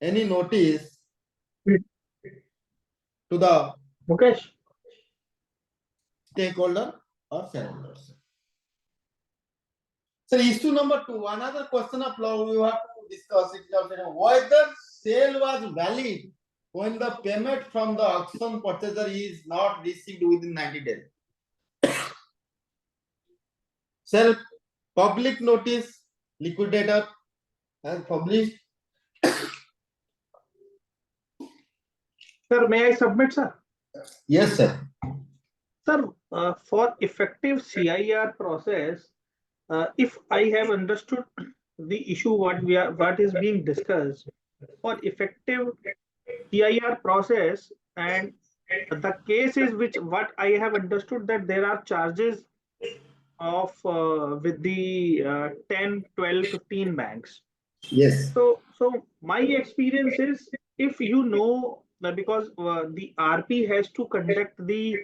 any notice to the Mukesh. stakeholder or shareholders. So issue number 2, another question of law we have to discuss it whether sale was valid when the payment from the auction purchaser is not received within 90 days. Sir, public notice liquidator has published. Sir, may I submit, sir? Yes, sir. Sir, for effective CIR process, if I have understood the issue what is being discussed, for effective CIR process, and the case is what I have understood that there are charges of with the 10, 12, 15 banks. Yes. So my experience is, if you know that, because the RP has to conduct the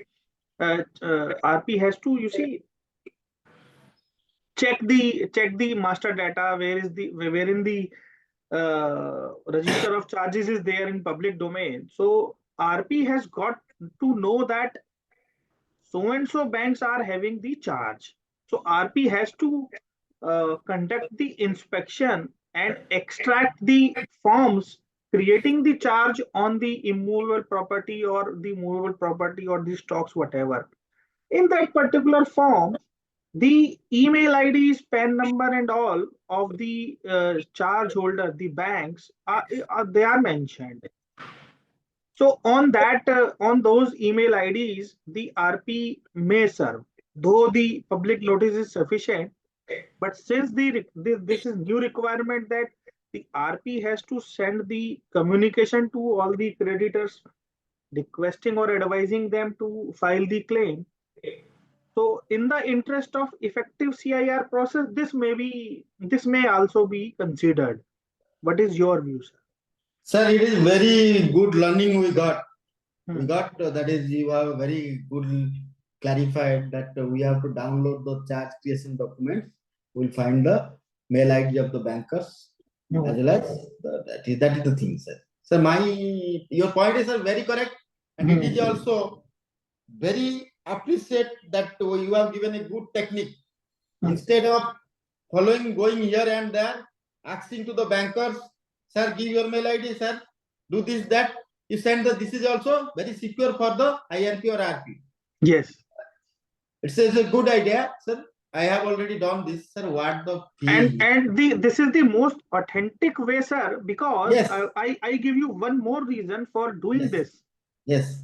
RP has to, you see, check the master data, wherein the register of charges is there in public domain. So RP has got to know that so and so banks are having the charge. So RP has to conduct the inspection and extract the forms creating the charge on the immovable property or the movable property or the stocks, whatever. In that particular form, the email IDs, PAN number, and all of the charge holder, the banks, they are mentioned. So on that, on those email IDs, the RP may serve, though the public notice is sufficient. But since this is new requirement that the RP has to send the communication to all the creditors requesting or advising them to file the claim. So in the interest of effective CIR process, this may also be considered. What is your view, sir? Sir, it is very good learning we got. Hmm. We got that is you have very good clarified that we have to download the charge creation documents. We'll find the mail ID of the bankers as well as that is the thing, sir. So your point is very correct, and it is also very appreciate that you have given a good technique instead of going here and there, asking to the bankers, sir, give your mail ID, sir, do this, that. You send this is also very secure for the IRP or RP. Yes. It's a good idea, sir. I have already done this, sir. What the fee? And this is the most authentic way, sir, because Yes. I give you one more reason for doing Yes. this. Yes.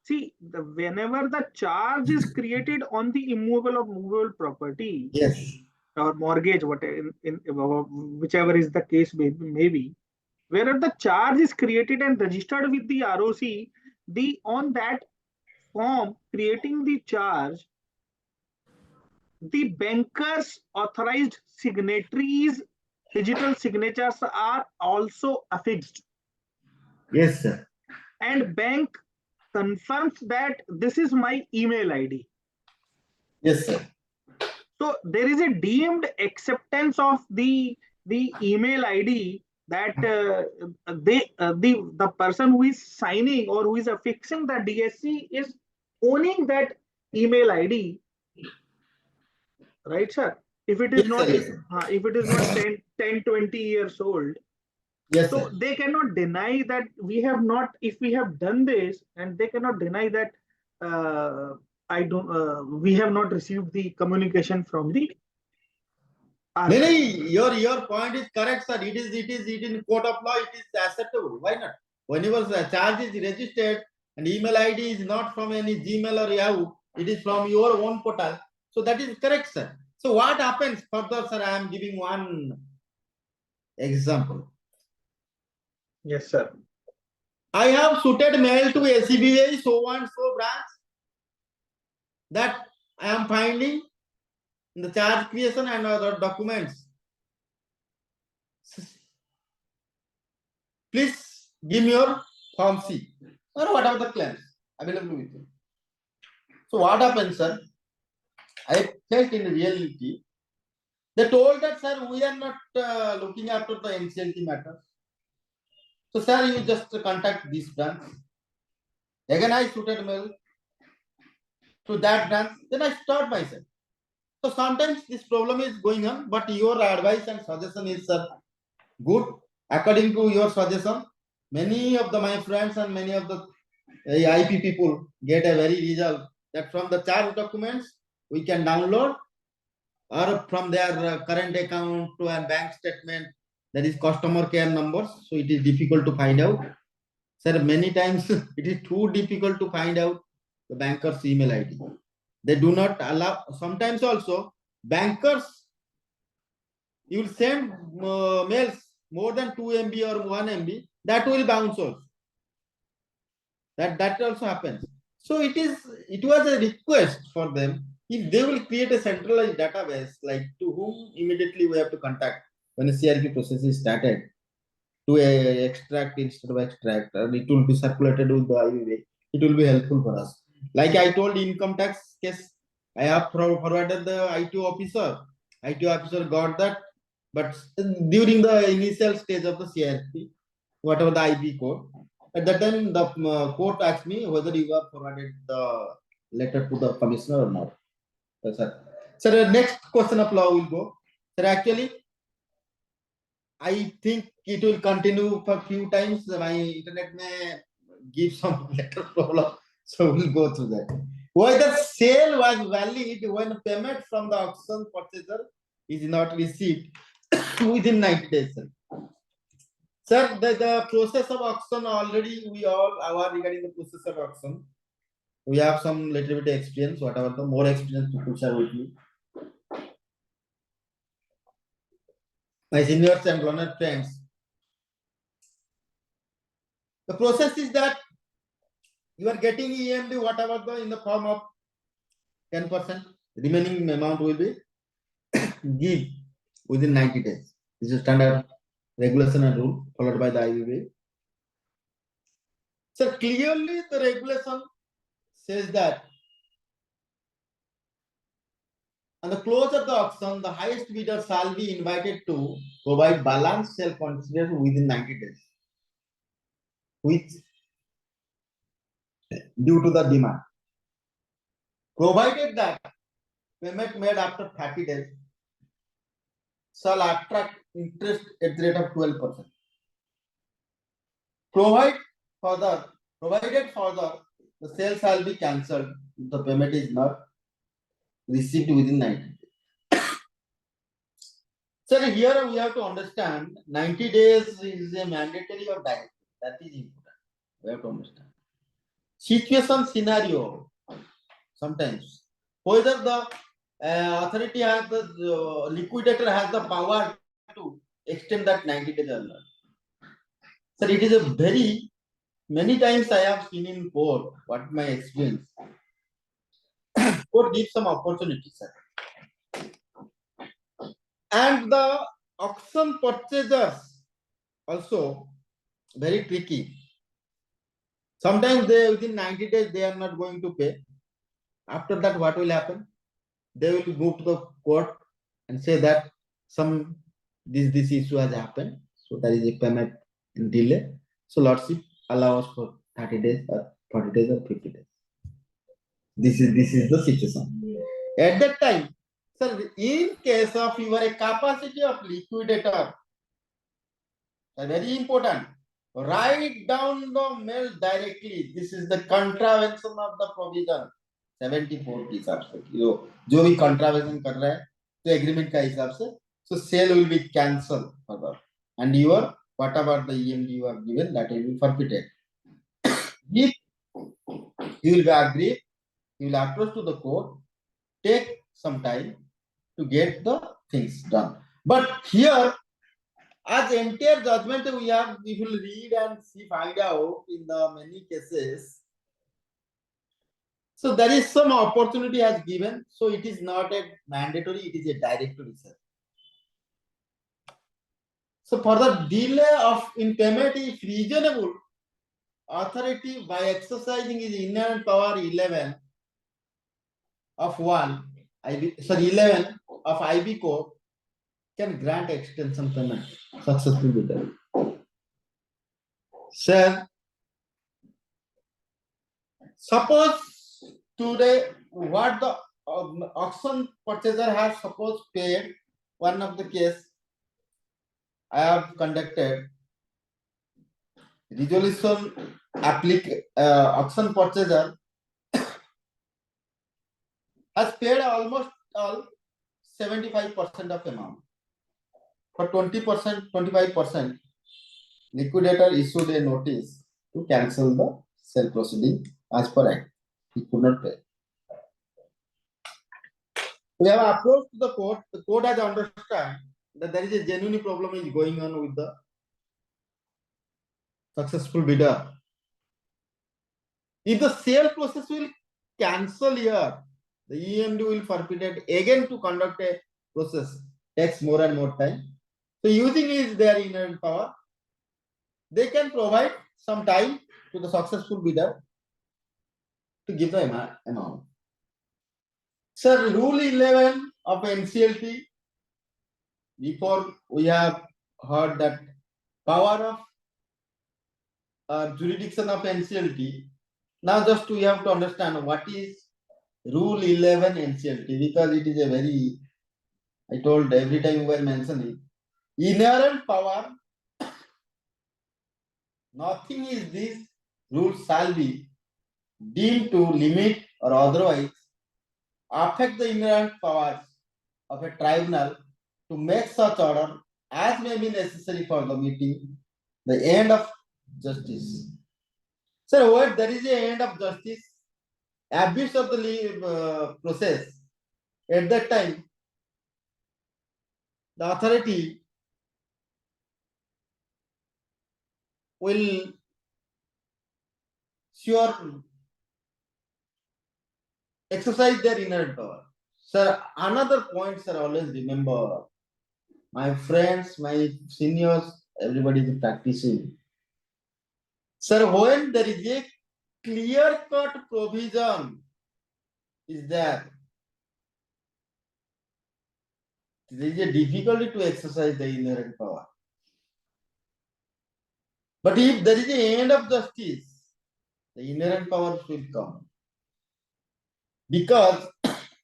See, whenever the charge is created on the immovable or movable property, Yes. or mortgage, whatever, whichever is the case may be, wherever the charge is created and registered with the ROC, on that form creating the charge, the banker's authorized signatories, digital signatures are also affixed. Yes, sir. And bank confirms that this is my email ID. Yes, sir. So there is a deemed acceptance of the email ID that the person who is signing or who is affixing the DSC is owning that email ID, right, sir? If it is Yes, not, sir. Yes, sir. if it is not 10, 20 years old, Yes, so sir. they cannot deny that we have not, if we have done this, and they cannot deny that we have not received the communication from the RP. No, your point is correct, sir. It is in court of law, it is acceptable. Why not? Whenever the charge is registered and email ID is not from any Gmail or Yahoo, it is from your own portal. So that is correct, sir. So what happens further, sir? I am giving one example. Yes, sir. I have suited mail to SCBA so and so branch that I am finding in the charge creation and other documents. Please give me your form C or whatever the claims available with you. So what happens, sir? I felt in reality, they told that, sir, we are not looking after the NCLT matters. So, sir, you just contact this branch. Again, I suited mail to that branch. Then I start myself. So sometimes this problem is going on, but your advice and suggestion is, sir, good. According to your suggestion, many of my friends and many of the IP people get a very result that from the charge documents we can download, or from their current account to a bank statement, that is customer care numbers. So it is difficult to find out. Sir, many times it is too difficult to find out the banker's email ID. They do not allow. Sometimes also bankers, you will send mails more than 2 MB or 1 MB, that will bounce also. That also happens. So it was a request for them, if they will create a centralized database, like to whom immediately we have to contact when a CRP process is started, to extract instead of extract, and it will be circulated with the IVA. It will be helpful for us. Like I told, income tax case, I have forwarded the IT officer. IT officer got that, but during the initial stage of the CRP, whatever the IP code, at that time the court asked me whether you have forwarded the letter to the commissioner or not. Sir, the next question of law will go. Sir, actually, I think it will continue for a few times. My internet may give some letter problem, so we'll go through that. Whether sale was valid when payment from the auction purchaser is not received within 90 days. Sir, the process of auction already we all are regarding the process of auction. We have some little bit experience, whatever the more experience people share with me. my seniors and learned friends, the process is that you are getting EMD whatever the in the form of 10%. Remaining amount will be give within 90 days. This is standard regulation and rule followed by the IBB. So clearly the regulation says that on the close of the auction, the highest bidder shall be invited to provide balance sale consideration within 90 days, which due to the demand. Provided that payment made after 30 days shall attract interest at the rate of 12%. Provided further, the sale shall be cancelled if the payment is not received within 90 days. So here we have to understand 90 days is a mandatory or direct. That is important. We have to understand. Situation scenario sometimes whether the authority has the liquidator has the power to extend that 90 days or not. Sir, it is a very many times I have seen in court what my experience. Court gives some opportunity, sir. And the auction purchasers also very tricky. Sometimes they within 90 days they are not going to pay. After that, what will happen? They will move to the court and say that this issue has happened. So there is a payment delay. So Lordship allow us for 30 days or 40 days or 50 days. This is the situation. At that time, sir, in case of your capacity of liquidator, very important. Write down the mail directly. This is the contravention of the provision 74 के हिसाब से जो भी contravention कर रहा है तो agreement का हिसाब से so sale will be cancelled further and your whatever the EMD you are given that will be forfeited. If you will be agreed, you will approach to the court, take some time to get the things done. But here, as entire judgment we have, we will read and see, find out in the many cases. So there is some opportunity has given. So it is not a mandatory, it is a direct research. So for the delay of in payment if reasonable, authority by exercising his inherent power 11 of 11 of IB code can grant extension payment successfully done. Sir, suppose today what the auction purchaser has suppose paid one of the case I have conducted resolution auction purchaser has paid almost all 75% of amount. For 20%, 25%, liquidator issued a notice to cancel the sale proceeding as per act. He could not pay. We have approached the court. The court has understood that there is a genuine problem is going on with the successful bidder. If the sale process will cancel here, the EMD will forfeit it again to conduct a process. Takes more and more time. So using is their inherent power, they can provide some time to the successful bidder to give the amount. Sir, Rule 11 of NCLT, before we have heard that power of jurisdiction of NCLT, now just we have to understand what is Rule 11 NCLT because it is a very, I told every time we were mentioning, inherent power, nothing is this rule shall be deemed to limit or otherwise affect the inherent powers of a tribunal to make such order as may be necessary for the meeting the end of justice. So what there is a end of justice, abuse of the process, at that time the authority will sure exercise their inherent power. Sir, another point, sir, always remember, my friends, my seniors, everybody is practicing. Sir, when there is a clear-cut provision is there, there is a difficulty to exercise the inherent power. But if there is an end of justice, the inherent powers will come. Because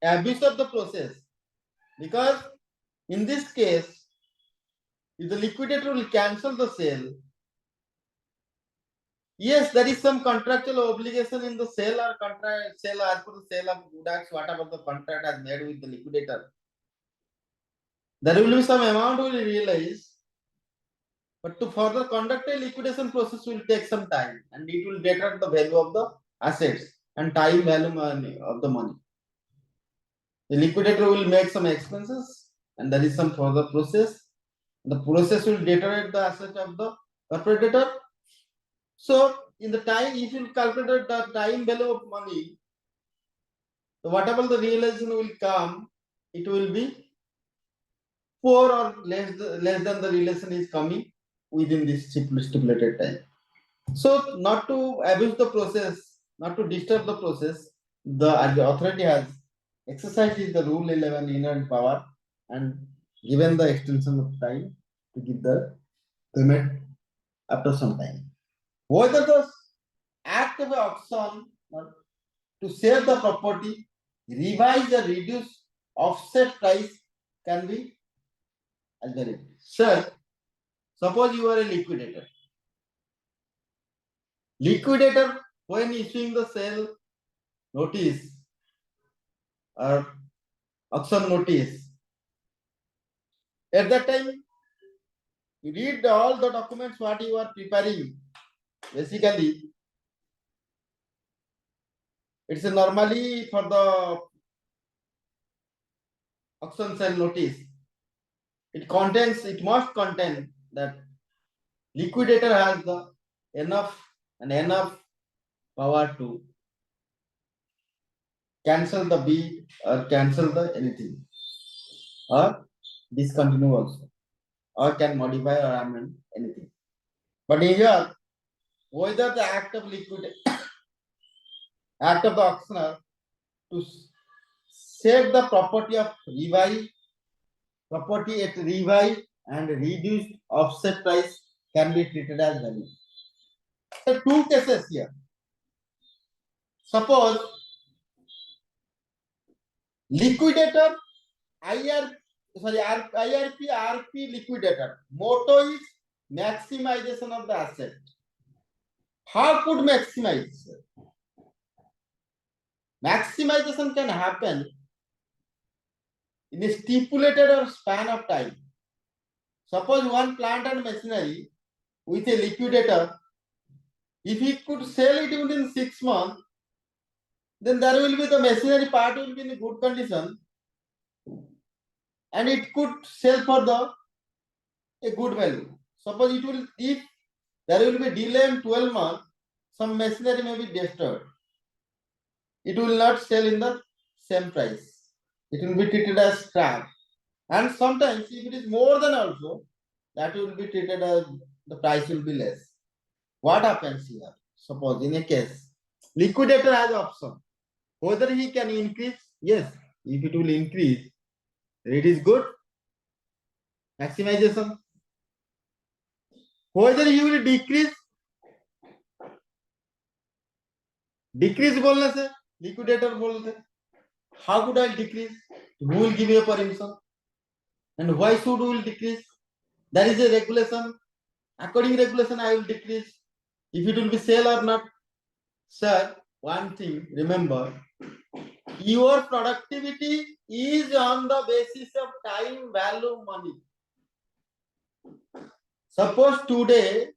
abuse of the process. Because in this case, if the liquidator will cancel the sale, yes, there is some contractual obligation in the sale or contract sale as per the sale of goods, whatever the contract has made with the liquidator. There will be some amount will realize, but to further conduct a liquidation process will take some time and it will deteriorate the value of the assets and time value of the money. The liquidator will make some expenses and there is some further process. The process will deteriorate the assets of the perpetrator. So in the time, if you calculate the time value of money, so whatever the realization will come, it will be poor or less than the realization is coming within this stipulated time. So not to abuse the process, not to disturb the process, the authority has exercised the Rule 11 inherent power and given the extension of time to give the payment after some time. Whether the act of auction to sell the property, revise or reduce offset price can be altered. Sir, suppose you are a liquidator. Liquidator, when issuing the sale notice or auction notice, at that time, you read all the documents what you are preparing. Basically, it's normally for the auction sale notice. It must contain that liquidator has the enough power to cancel the bid or cancel the anything or discontinue also or can modify or amend anything. But here, whether the act of act of the auctioneer to save the property of property at revive and reduced offset price can be treated as value. There are two cases here. Suppose liquidator IRP RP liquidator motto is maximization of the asset. How could maximize? Maximization can happen in a stipulated or span of time. Suppose one plant and machinery with a liquidator, if he could sell it within 6 months, then there will be the machinery part will be in a good condition and it could sell for a good value. Suppose it will, if there will be delay in 12 months, some machinery may be destroyed. It will not sell in the same price. It will be treated as scrap. And sometimes if it is more than also, that will be treated as the price will be less. What happens here? Suppose in a case, liquidator has option. Whether he can increase, yes, if it will increase, it is good. Maximization. Whether he will decrease बोलने से liquidator बोलते how could I decrease? Who will give me a permission? And why should we will decrease? There is a regulation. According to regulation, I will decrease. If it will be sale or not. Sir, one thing, remember, your productivity is on the basis of time, value, money. Suppose today,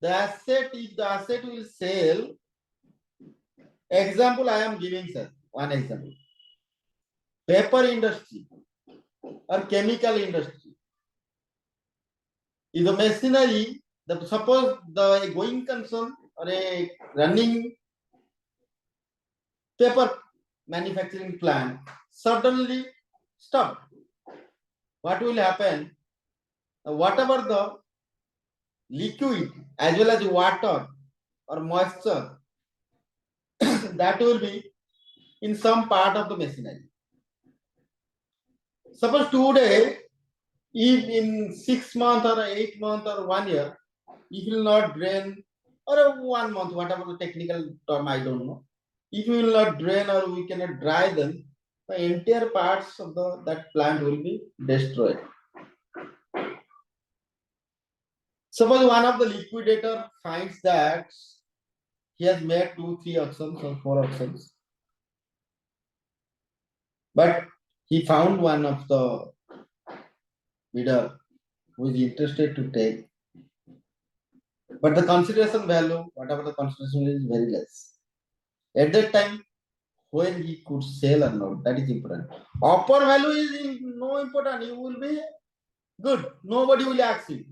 if the asset will sell, example I am giving, sir, one example. Paper industry or chemical industry. If the machinery suppose the going concern or a running paper manufacturing plant suddenly stop. What will happen? Whatever the liquid as well as water or moisture that will be in some part of the machinery. Suppose today, if in 6 months or 8 months or 1 year, if you will not drain, or 1 month, whatever the technical term, I don't know. If you will not drain or we cannot dry them, the entire parts of that plant will be destroyed. Suppose one of the liquidator finds that he has made 2, 3 auctions or 4 auctions, but he found one of the bidder who is interested to take, but the consideration value, whatever the consideration is, very less. At that time, when he could sell or not, that is important. Offer value is no important. You will be good. Nobody will ask you.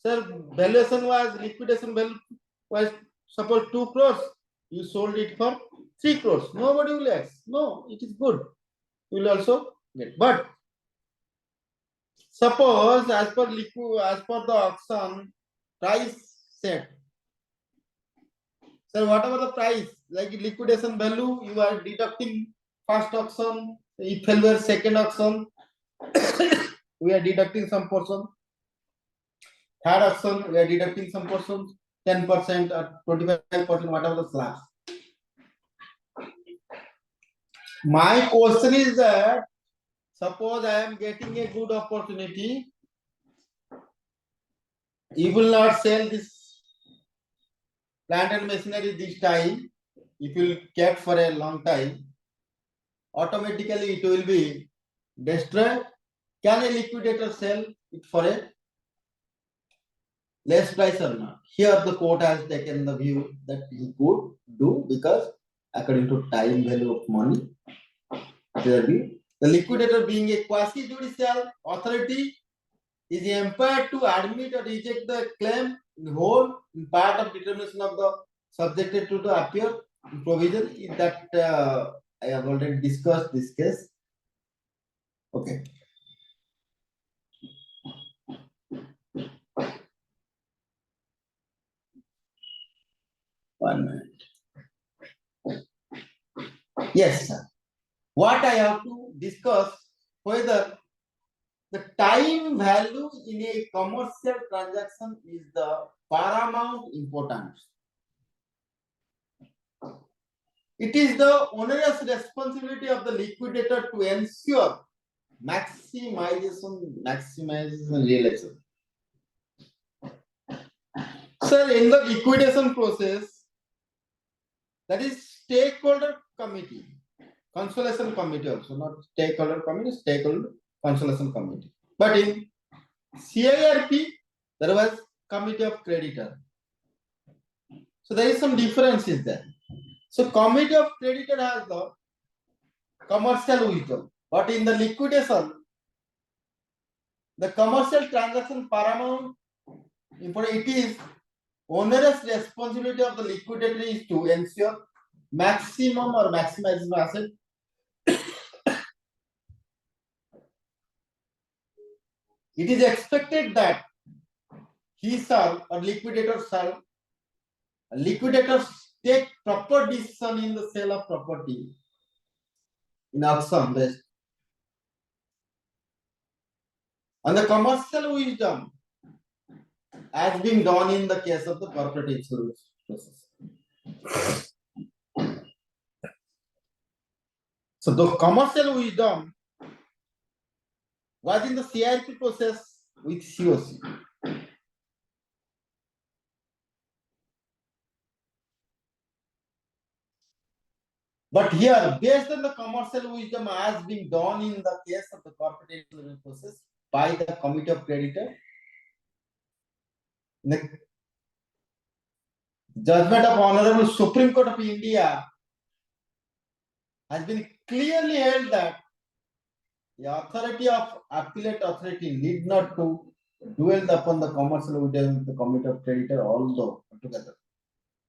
Sir, valuation was, liquidation value was suppose 2 crores. You sold it for 3 crores. Nobody will ask. No, it is good. You will also get. But suppose as per the auction price set. So whatever the price, like liquidation value, you are deducting first auction. If failure second auction, we are deducting some portion. Third auction, we are deducting some portion, 10% or 25%, whatever the slab. My question is that suppose I am getting a good opportunity, you will not sell this plant and machinery this time. If you kept for a long time, automatically it will be destroyed. Can a liquidator sell it for a less price or not? Here the court has taken the view that he could do because according to time value of money, the liquidator being a quasi-judicial authority is empowered to admit or reject the claim in whole, in part of determination of the subjected to the appear provision. In that I have already discussed this case. Okay. One minute. Yes, sir. What I have to discuss whether the time value in a commercial transaction is the paramount importance. It is the onerous responsibility of the liquidator to ensure maximization realization. Sir, in the liquidation process, that is stakeholder committee, consolation committee also, not stakeholder committee, stakeholder consolation committee. But in CIRP, there was committee of creditor. So there is some differences there. So committee of creditor has the commercial wisdom, but in the liquidation, the commercial transaction paramount important. It is onerous responsibility of the liquidator is to ensure maximum or maximization asset. It is expected that he shall or liquidators take proper decision in the sale of property in auction based on the commercial wisdom as being done in the case of the corporate insurance process. So the commercial wisdom was in the CIRP process with COC. But here, based on the commercial wisdom as being done in the case of the corporate insurance process by the committee of creditor, the judgment of Honorable Supreme Court of India has been clearly held that the authority of appellate authority need not to dwelled upon the commercial wisdom of the committee of creditor, although together.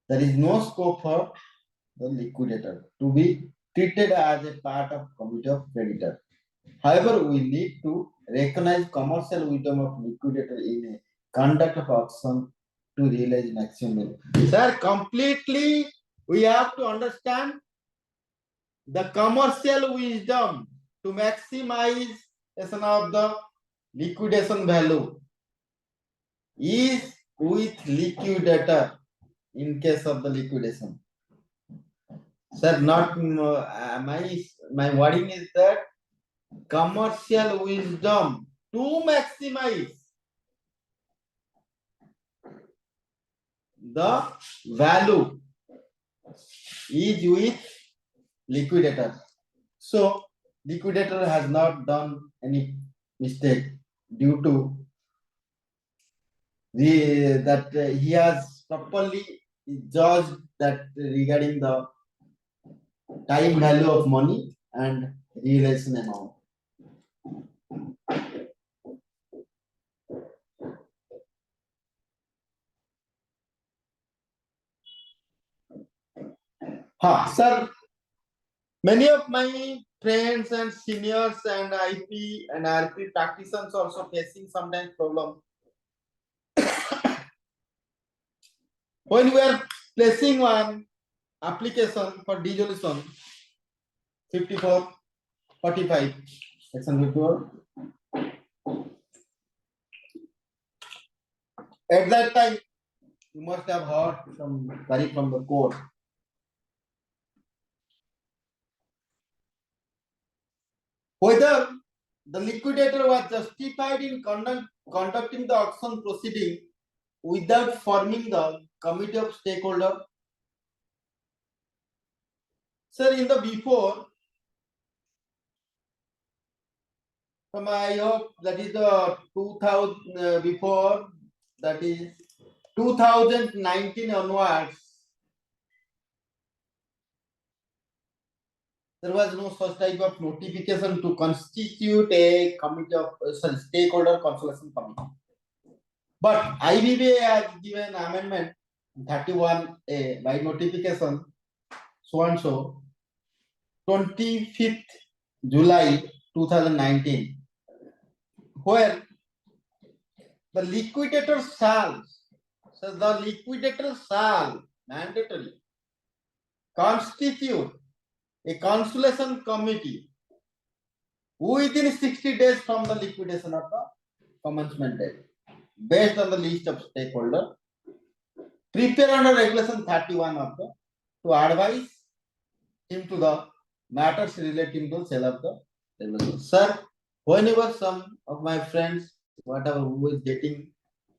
There is no scope for the liquidator to be treated as a part of committee of creditor. However, we need to recognize commercial wisdom of liquidator in a conduct of auction to realize maximum. Sir, completely we have to understand the commercial wisdom to maximize of the liquidation value is with liquidator in case of the liquidation. Sir, not my wording is that commercial wisdom to maximize the value is with liquidator. So liquidator has not done any mistake due to he has properly judged that regarding the time value of money and realization amount. Sir, many of my friends and seniors and IP and RP practitioners also facing sometimes problem. When we are placing one application for dissolution, 5445, section 54. At that time, you must have heard some query from the court. Whether the liquidator was justified in conducting the auction proceeding without forming the committee of stakeholder. Sir, in the before, I hope that is the 2000 before, that is 2019 onwards, there was no such type of notification to constitute a committee of stakeholder consultation committee. But IBBA has given amendment 31A by notification so and so 25th July 2019, where the liquidator shall, mandatory constitute a consultation committee within 60 days from the liquidation of the commencement date, based on the list of stakeholder prepared under regulation 31 of the to advise him to the matters relating to sale of the regulation. Sir, whenever some of my friends, whatever who is getting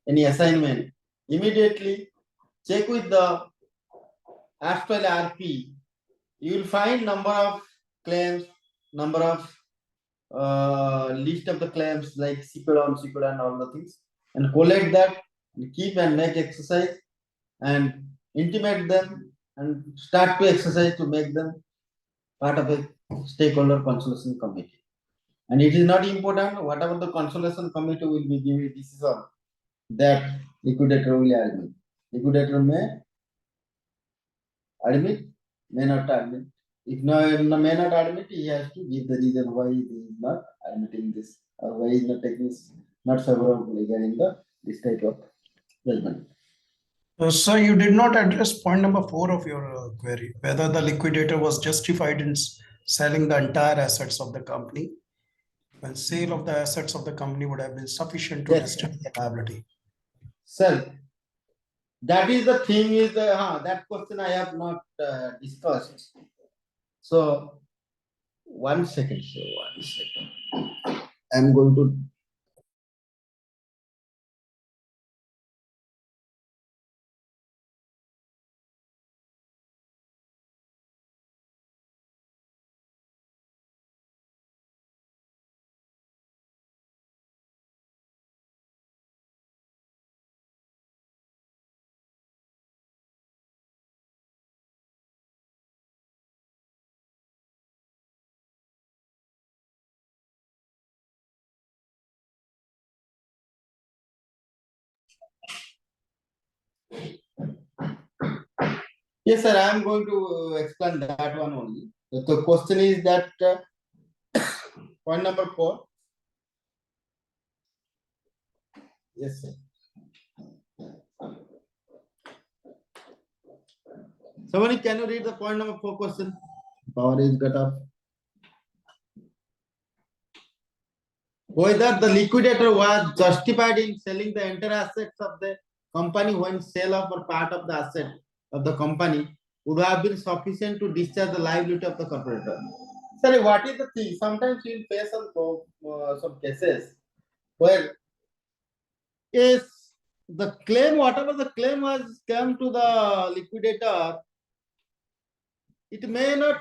any assignment, immediately check with the Astral RP. You will find number of claims, number of list of the claims like secret and all the things, and collect that, and keep and make exercise and intimate them and start to exercise to make them part of a stakeholder consultation committee. And it is not important whatever the consultation committee will be giving decision that liquidator will admit. Liquidator may admit, may not admit. If no may not admit, he has to give the reason why he is not admitting this, or why he is not taking this, not favorable regarding this type of judgment. Sir, you did not address point number 4 of your query, whether the liquidator was justified in selling the entire assets of the company, when sale of the assets of the company would have been sufficient to discharge the liability. Sir, that is the thing is that question I have not discussed. So, 1 second, sir, 1 second. I'm going to Yes, sir. I am going to explain that one only. The question is that point number 4. Yes, sir. Somebody, can you read the point number 4 question? Power is cut off. Whether the liquidator was justified in selling the entire assets of the company when sale of or part of the asset of the company would have been sufficient to discharge the liability of the corporator. Sorry, what is the thing? Sometimes you will face some cases where is the claim, whatever the claim was come to the liquidator, it may not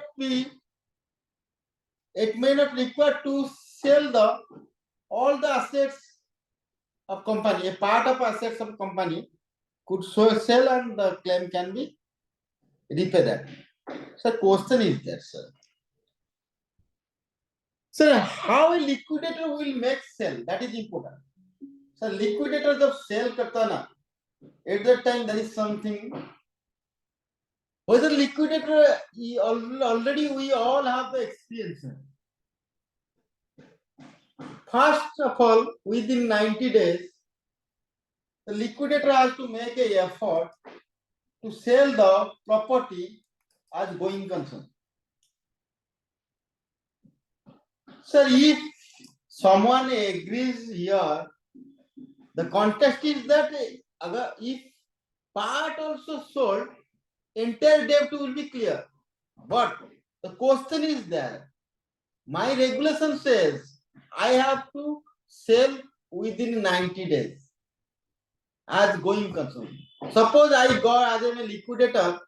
require to sell all the assets of company. A part of assets of company could sell and the claim can be repaid. So question is there, sir. Sir, how a liquidator will make sell? That is important. So liquidator जब sell करता ना, at that time there is something. Whether liquidator already we all have the experience. First of all, within 90 days, the liquidator has to make an effort to sell the property as going concern. Sir, if someone agrees here, the context is that if part also sold, entire debt will be clear. But the question is there. My regulation says I have to sell within 90 days as going concern. Suppose I got as a liquidator,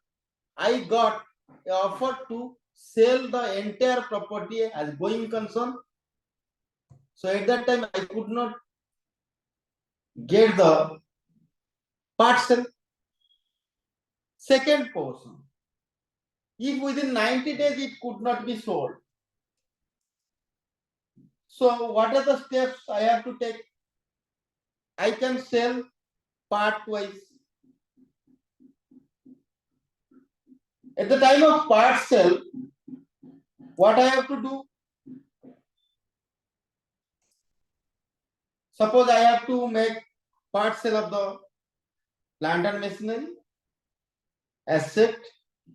I got an offer to sell the entire property as going concern. So at that time I could not get the parcel. Second portion, if within 90 days it could not be sold, so what are the steps I have to take? I can sell part wise. At the time of part sale, what I have to do? Suppose I have to make part sale of the plant and machinery, asset,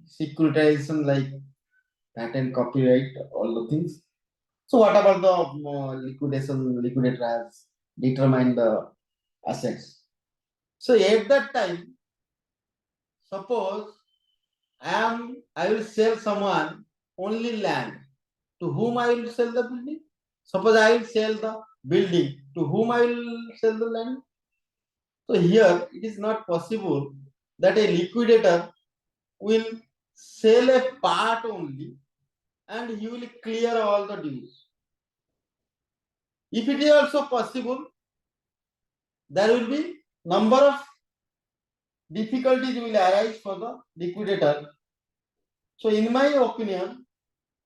securitization like patent, copyright, all the things. So what about the liquidator has determined the assets. So at that time, suppose I will sell someone only land. To whom I will sell the building? Suppose I will sell the building. To whom I will sell the land? So here it is not possible that a liquidator will sell a part only and he will clear all the dues. If it is also possible, there will be number of difficulties will arise for the liquidator. So in my opinion,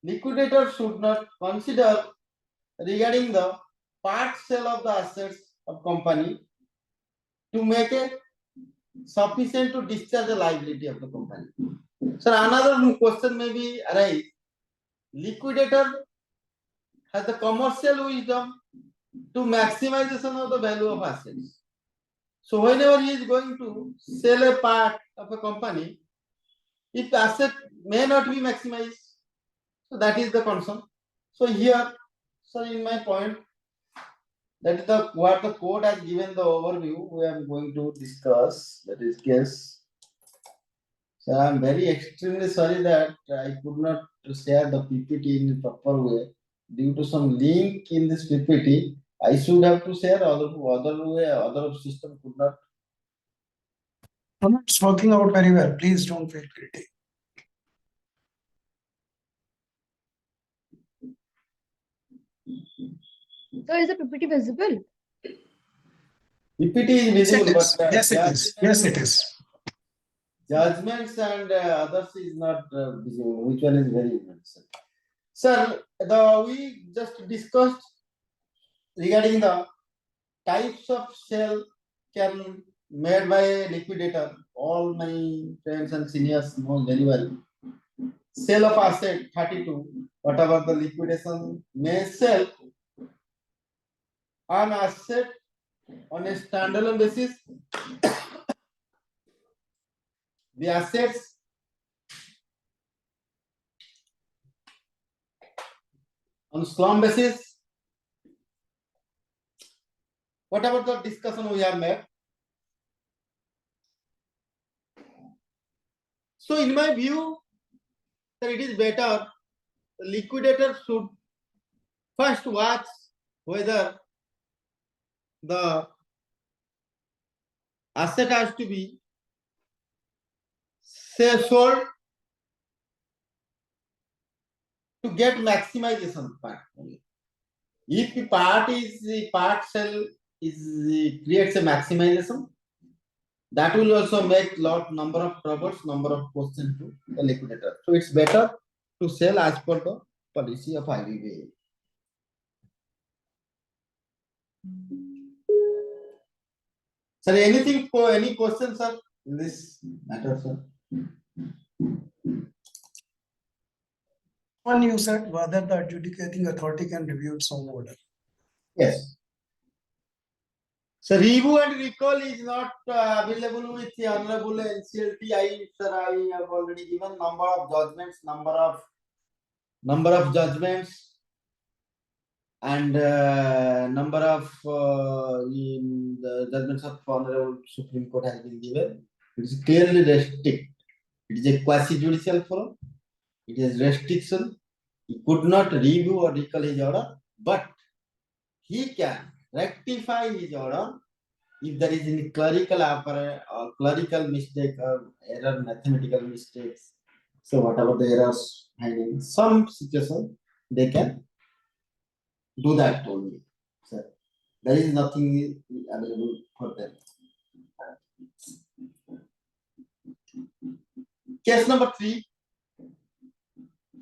liquidator should not consider regarding the part sale of the assets of company to make it sufficient to discharge the liability of the company. So another question may be arise. Liquidator has the commercial wisdom to maximization of the value of assets. So whenever he is going to sell a part of a company, if asset may not be maximized, so that is the concern. So here, so in my point, that is what the court has given the overview. We are going to discuss. That is case. So I am very extremely sorry that I could not share the PPT in the proper way due to some link in this PPT. I should have to share other way, other system could not. No, it's working out very well. Please don't feel guilty. So is the PPT visible? PPT is visible, Yes, but yes, it is. Yes, it is. Judgments and others is not visible. Which one is very important? Sir, we just discussed regarding the types of sale can made by a liquidator. All my friends and seniors know very well. Sale of asset 32, whatever the liquidation may sell on asset on a standalone basis, the assets on slum basis, whatever the discussion we have made. So in my view, that it is better the liquidator should first watch whether the asset has to be sold to get maximization part only. If the part sell creates a maximization, that will also make number of troubles, number of questions to the liquidator. So it's better to sell as per the policy of IBA. Sir, anything for any questions, sir, in this matter, sir? One, you said whether the adjudicating authority can review its own order. Yes. So review and recall is not available with the Hon'ble NCLAT. Sir, I have already given number of judgments, number of judgments, and number of the judgments of Honorable Supreme Court has been given. It is clearly restricted. It is a quasi-judicial forum. It is restriction. He could not review or recall his order, but he can rectify his order if there is any clerical error or clerical mistake or error, mathematical mistakes. So whatever the errors in some situation, they can do that only. So there is nothing available for them. Case number 3.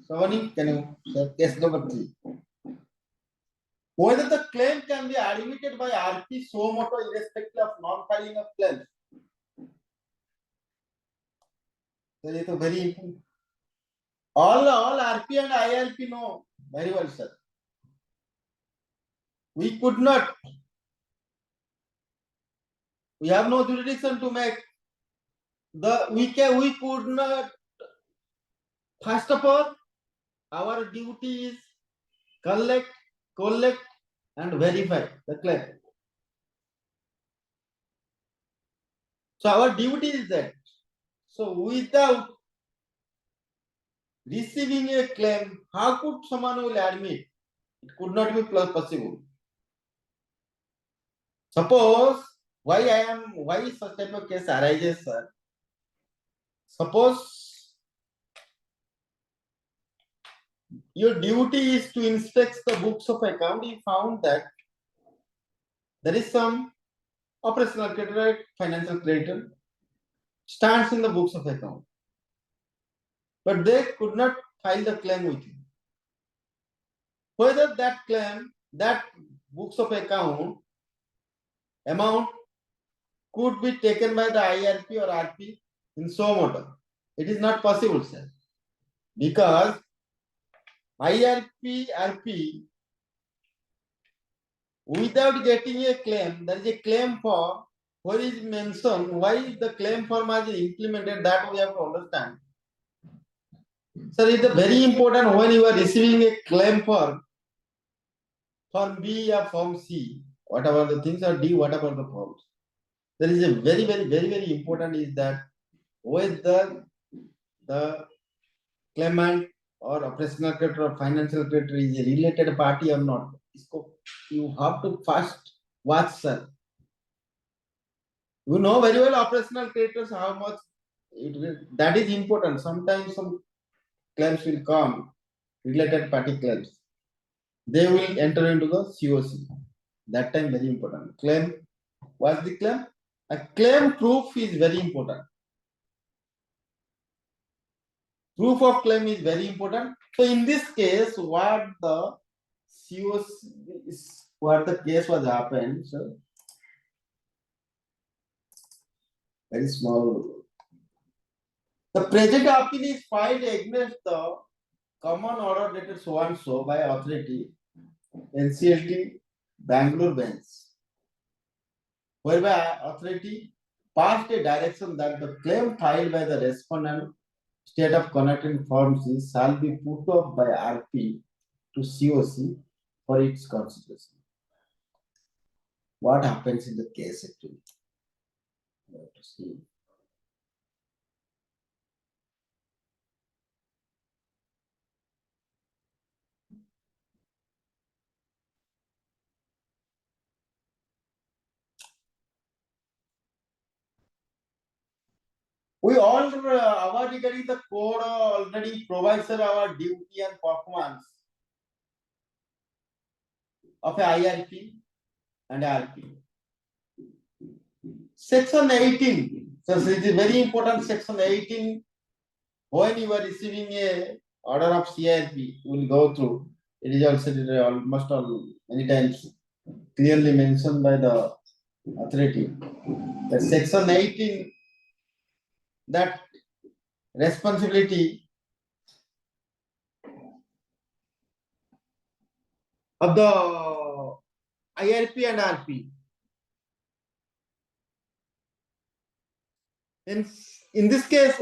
Savani, can you say case number 3? Whether the claim can be admitted by RP so moto irrespective of non-filing of claims. So it is very important. All RP and IRP know very well, sir. We could not. We have no jurisdiction to make we could not. First of all, our duty is collect, and verify the claim. So our duty is that. So without receiving a claim, how could someone will admit? It could not be possible. Suppose why such type of case arises, sir? Suppose your duty is to inspect the books of account. You found that there is some operational creditor, financial creditor stands in the books of account, but they could not file the claim with you. Whether that claim, that books of account amount could be taken by the IRP or RP in so modo. It is not possible, sir, because IRP, RP, without getting a claim, there is a claim form where is mentioned why the claim form has implemented, that we have to understand. Sir, it is very important when you are receiving a claim form B or form C, whatever the things are D, whatever the forms. There is a very important is that whether the claimant or operational creditor or financial creditor is a related party or not. You have to first watch, sir. You know very well operational creditors how much that is important. Sometimes some claims will come, related party claims. They will enter into the COC. That time very important. Claim, what's the claim? A claim proof is very important. Proof of claim is very important. So in this case, what the COC is, what the case was happened, so very small. The present appeal is filed against the common order dated so and so by authority NCLT Bangalore bench, whereby authority passed a direction that the claim filed by the respondent state of connecting form C shall be put up by RP to COC for its consideration. What happens in the case actually? We have to see. We all our regarding the code already provides our duty and performance of a IRP and RP. Section 18. So it is very important. Section 18. When you are receiving a order of CIRP, you will go through. It is also almost all many times clearly mentioned by the authority. The section 18 that responsibility of the IRP and RP. In this case,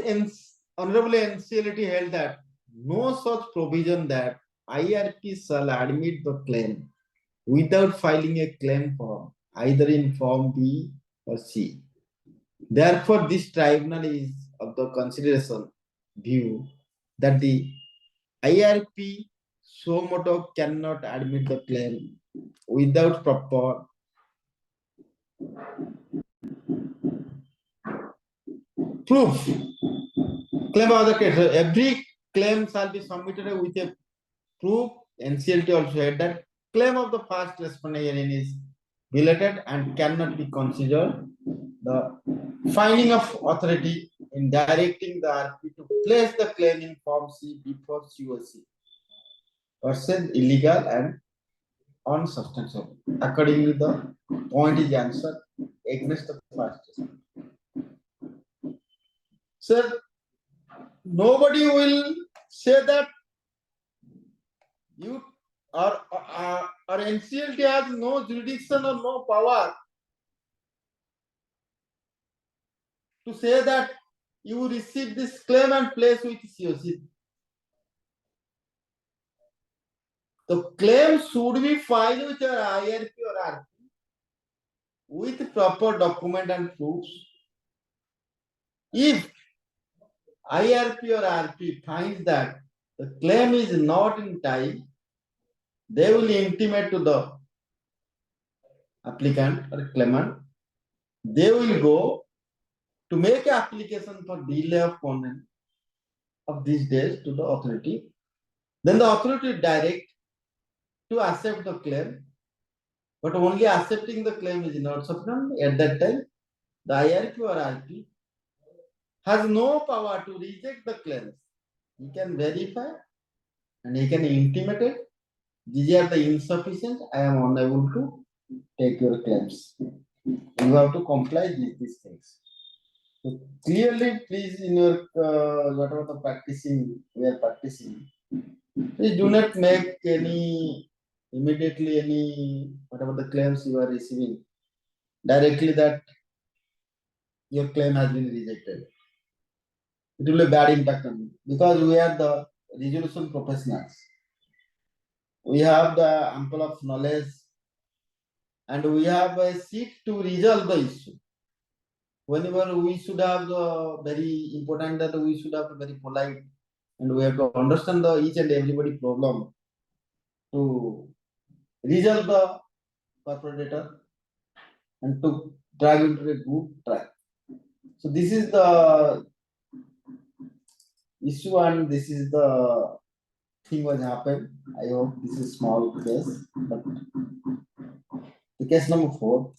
Hon'ble NCLAT held that no such provision that IRP shall admit the claim without filing a claim form, either in Form B or C. Therefore, this tribunal is of the consideration view that the IRP suo motu cannot admit the claim without proper proof. Claim of the case. Every claim shall be submitted with a proof. NCLT also had that claim of the first respondent is belated and cannot be considered the finding of authority in directing the RP to place the claim in Form C before COC versus illegal and unsubstantiable. Accordingly, the point is answered against the first respondent. Sir, nobody will say that you or NCLT has no jurisdiction or no power to say that you receive this claim and place with COC. The claim should be filed with your IRP or RP with proper document and proofs. If IRP or RP finds that the claim is not in time, they will intimate to the applicant or claimant. They will go to make an application for delay of payment of these days to the authority. Then the authority direct to accept the claim, but only accepting the claim is not sufficient. At that time, the IRP or RP has no power to reject the claims. He can verify and he can intimate it. These are the insufficient. I am unable to take your claims. You have to comply with these things. So clearly, please, in your whatever the practicing we are practicing, please do not make any immediately any whatever the claims you are receiving directly that your claim has been rejected. It will be a bad impact on you because we are the resolution professionals. We have the ample of knowledge and we have a seat to resolve the issue. Whenever we should have the very important that we should have a very polite and we have to understand the each and everybody problem to resolve the corporator and to drag into a good track. So this is the issue and this is the thing what happened. I hope this is small case, but the case number 4.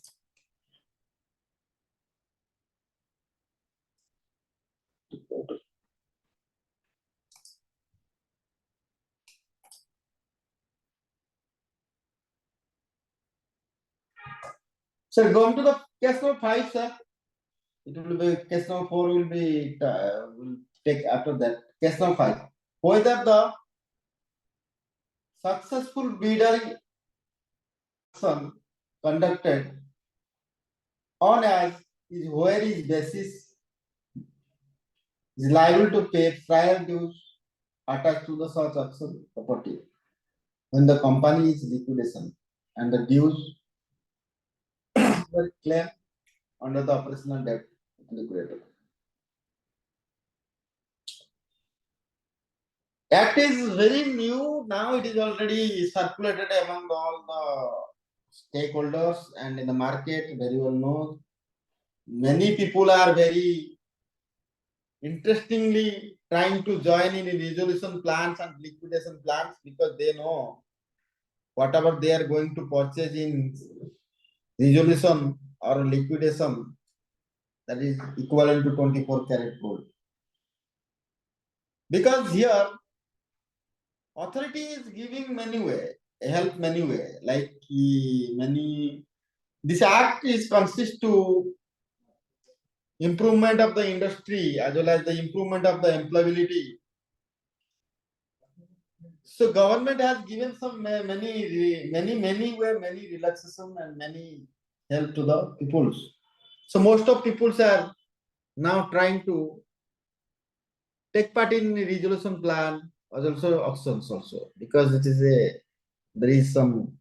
So going to the case number 5, sir. It will be case number 4 will take after that. Case number 5. Whether the successful bidder auction conducted on as is where is basis is liable to pay prior dues attached to the such auction property when the company is liquidation and the dues were claimed under the operational debt liquidator. Act is very new. Now it is already circulated among all the stakeholders and in the market, very well known. Many people are very interestingly trying to join in resolution plans and liquidation plans because they know whatever they are going to purchase in resolution or liquidation, that is equivalent to 24 karat gold. Because here authority is giving many way, help many way, like many. This act is consists to improvement of the industry as well as the improvement of the employability. So government has given some many relaxation and many help to the peoples. So most of peoples are now trying to take part in resolution plan or also auctions also because it is there is some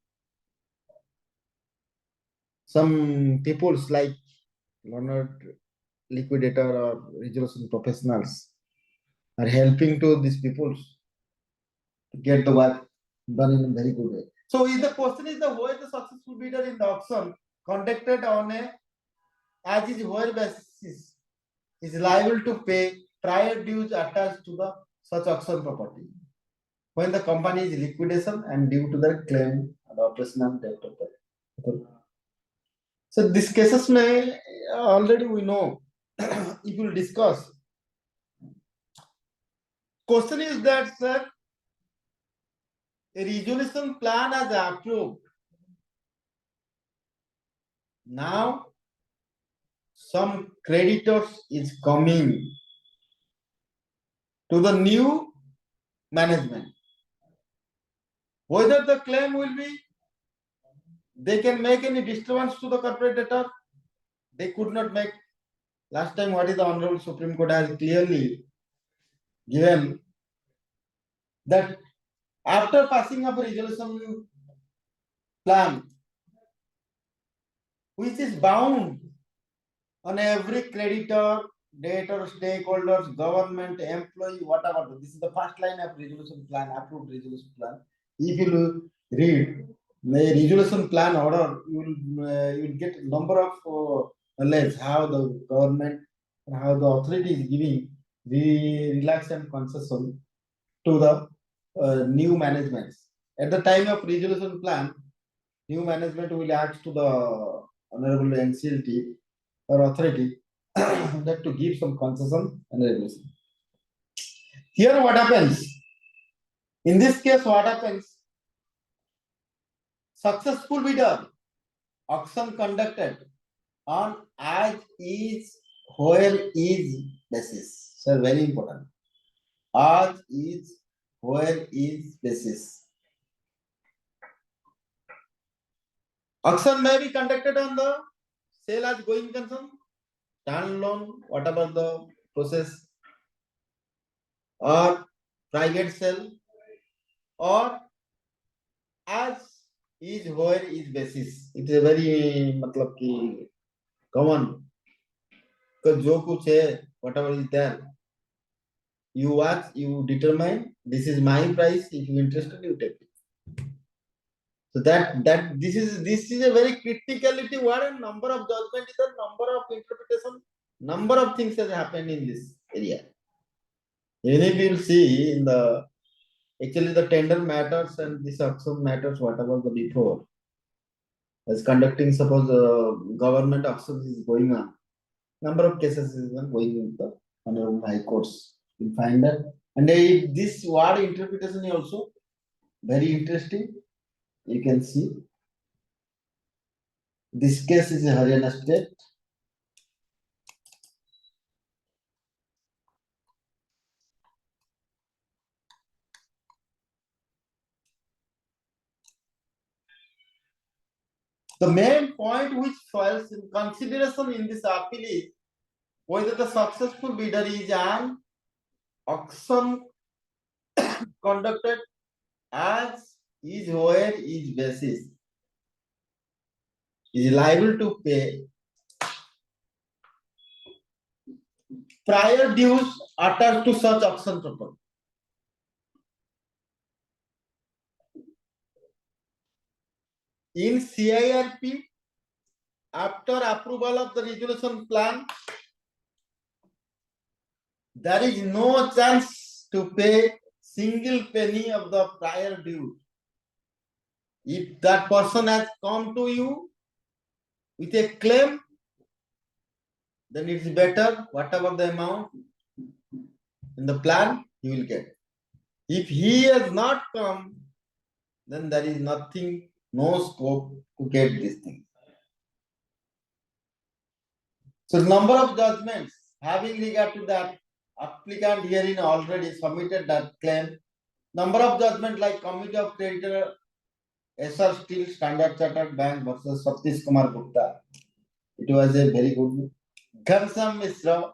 peoples like learned liquidator or resolution professionals are helping to these peoples to get the work done in a very good way. So if the question is the why the successful bidder in the auction conducted on a as is where basis is liable to pay prior dues attached to the such auction property when the company is liquidation and due to the claim and operational debt of the. So these cases may already we know. If you discuss. Question is that sir, a resolution plan is approved. Now some creditors is coming to the new management. Whether the claim will be, they can make any disturbance to the corporate debtor, they could not make. Last time, what is the Honorable Supreme Court has clearly given that after passing of a resolution plan, which is bound on every creditor, debtor, stakeholders, government, employee, whatever. This is the first line of resolution plan, approved resolution plan. If you read the resolution plan order, you will get number of knowledge how the government and how the authority is giving the relaxation concession to the new management. At the time of resolution plan, new management will ask to the Honorable NCLT or authority that to give some concession and regulation. Here what happens? In this case, what happens? Successful bidder, auction conducted on as is, where is basis. So very important. As is, where is basis. Auction may be conducted on the sale as going concern, standalone, whatever the process, or private sale, or as is where is basis. It is a very मतलब कि common because जो कुछ है whatever is there, you watch, you determine this is my price. If you interested, you take it. So that this is a very criticality word and number of judgment is a number of interpretation, number of things has happened in this area. Even if you will see in the actually the tender matters and this auction matters, whatever the before as conducting, suppose government auctions is going on, number of cases is going in the Honorable High Courts. You find that, and this word interpretation is also very interesting. You can see this case is a Haryana state. The main point which falls in consideration in this appeal is whether the successful bidder is an auction conducted as is where is basis is liable to pay prior dues attached to such auction proposal. In CIRP, after approval of the resolution plan, there is no chance to pay single penny of the prior due. If that person has come to you with a claim, then it's better whatever the amount in the plan you will get. If he has not come, then there is nothing, no scope to get this thing. So number of judgments having regard to that applicant herein already submitted that claim. Number of judgment like Committee of Creditor, SR Steel, Standard Chartered Bank versus Satish Kumar Gupta. It was a very good. Ghansam Misra,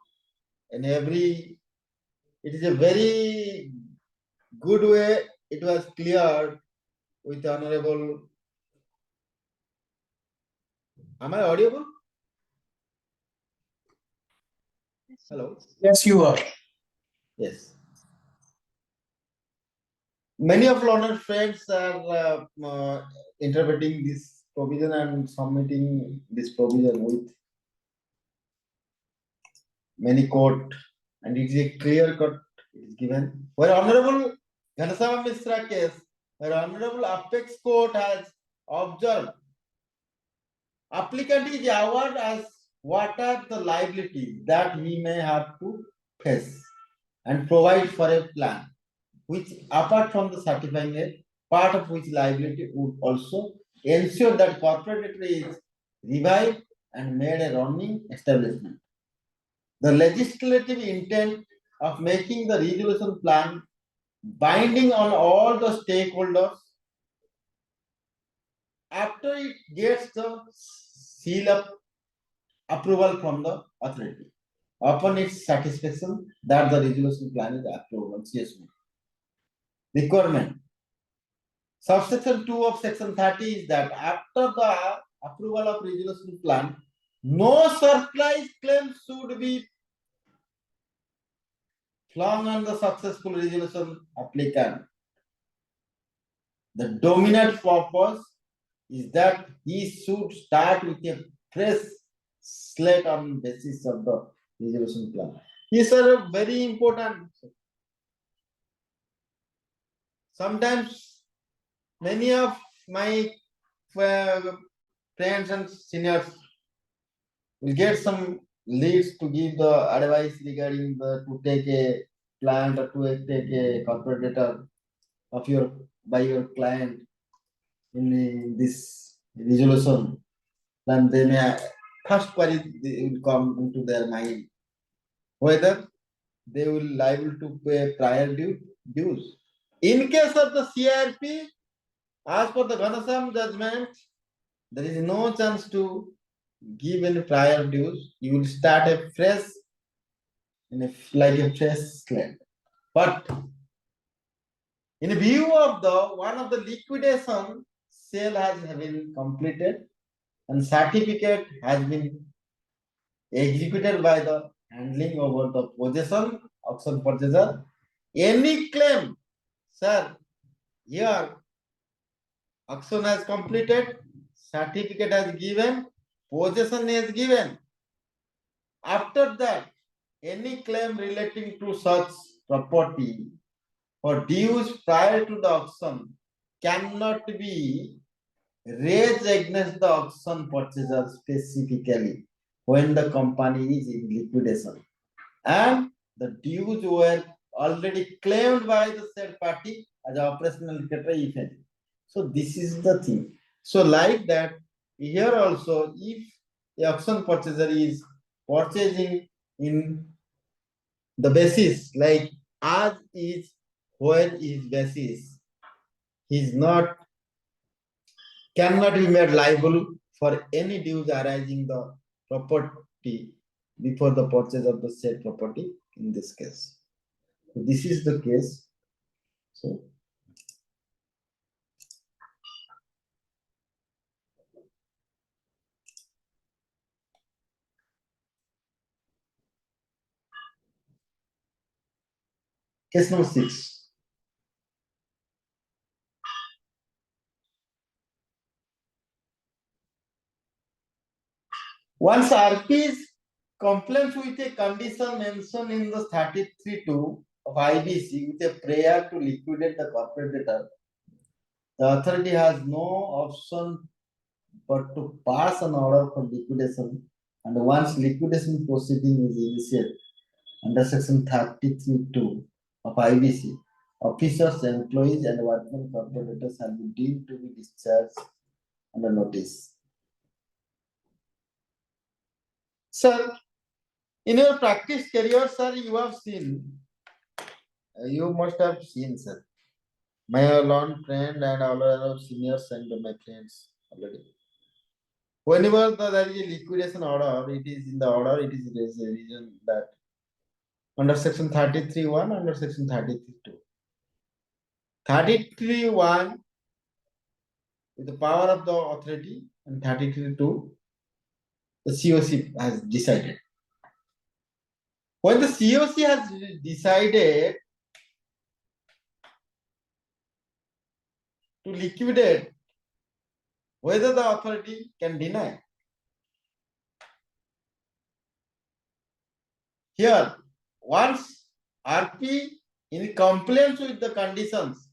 in every, it is a very good way. It was cleared with Honorable. Am I audible? Hello. Yes, you are. Yes. Many of learned friends are interpreting this provision and submitting this provision with many court, and it is a clear cut. It is given. Where Honorable Ghansam Misra case, where Honorable Apex Court has observed, applicant is awarded as what are the liabilities that he may have to face and provide for a plan, which apart from the certifying aid, part of which liability would also ensure that corporate is revived and made a running establishment. The legislative intent of making the resolution plan binding on all the stakeholders after it gets the seal of approval from the authority. Upon its satisfaction that the resolution plan is approved. Yes, requirement. Subsection 2 of section 30 is that after the approval of resolution plan, no surprise claim should be flung on the successful resolution applicant. The dominant purpose is that he should start with a fresh slate on basis of the resolution plan. These are very important. Sometimes many of my friends and seniors will get some leads to give the advice regarding the to take a client or to take a corporate data of your by your client in this resolution. Then they may first query will come into their mind whether they will liable to pay prior dues. In case of the CRP, as per the Ghansam judgment, there is no chance to give any prior dues. You will start a fresh, like a fresh slate. But in view of the one of the liquidation, sale has been completed and certificate has been executed by the handling over the possession, auction purchaser. Any claim, sir, here auction has completed, certificate has given, possession is given. After that, any claim relating to such property or dues prior to the auction cannot be raised against the auction purchaser specifically when the company is in liquidation and the dues were already claimed by the third party as operational creditor if any. So this is the thing. So like that, here also, if the auction purchaser is purchasing in the basis like as is where is basis, he is not cannot be made liable for any dues arising the property before the purchase of the said property in this case. So this is the case. So case number 6. Once RPs compliance with a condition mentioned in the 33(2) of IBC with a prayer to liquidate the corporate debtor, the authority has no option but to pass an order for liquidation, and once liquidation proceeding is initiated under section 33(2) of IBC, officers, employees, and workmen corporate debtors shall be deemed to be discharged under notice. Sir, in your practice career, sir, you must have seen, sir. My long friend and all our seniors and my friends already. Whenever there is a liquidation order, it is in the order, it is a reason that under section 33(1), under section 33(2). 33(1) with the power of the authority, and 33(2) the COC has decided. When the COC has decided to liquidate, whether the authority can deny. Here, once RP in compliance with the conditions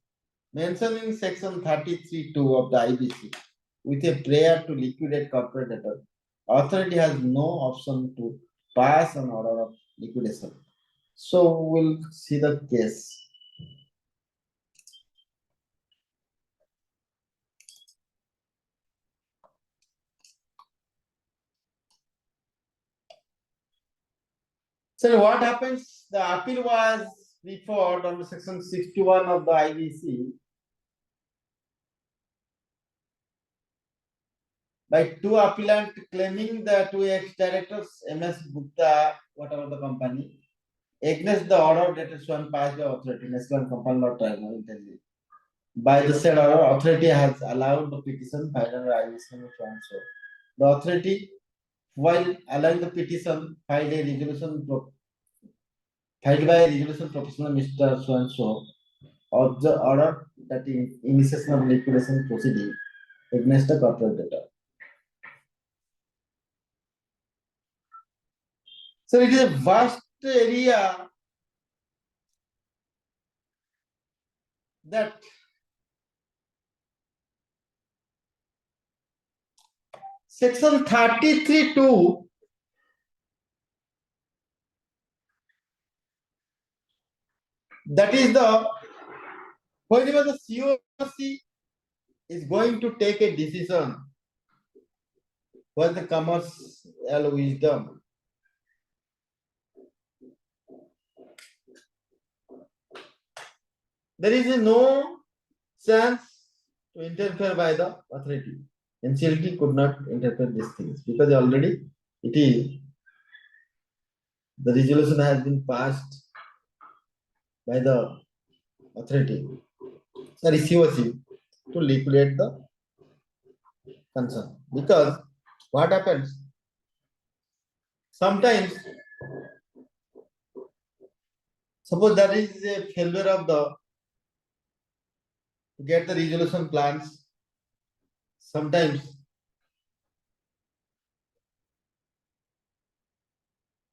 mentioned in section 33(2) of the IBC with a prayer to liquidate corporate debtor, authority has no option to pass an order of liquidation. So we'll see the case. So what happens? The appeal was referred under section 61 of the IBC by two appellants claiming the two ex-directors, MS Gupta, whatever the company, against the order that is one passed by authority, National Company Law Tribunal. By the said order, authority has allowed the petition filed under IBC so and so. The authority, while allowing the petition, filed by resolution professional Mr. So and so of the order that in initiation of liquidation proceeding against the corporate debtor. So it is a vast area that section 33(2) that is the whenever the COC is going to take a decision for the commercial wisdom, there is no chance to interfere by the authority. NCLT could not interpret these things because already the resolution has been passed by the authority, sorry, COC, to liquidate the concern. Because what happens? Sometimes, suppose there is a failure of to get the resolution plans. Sometimes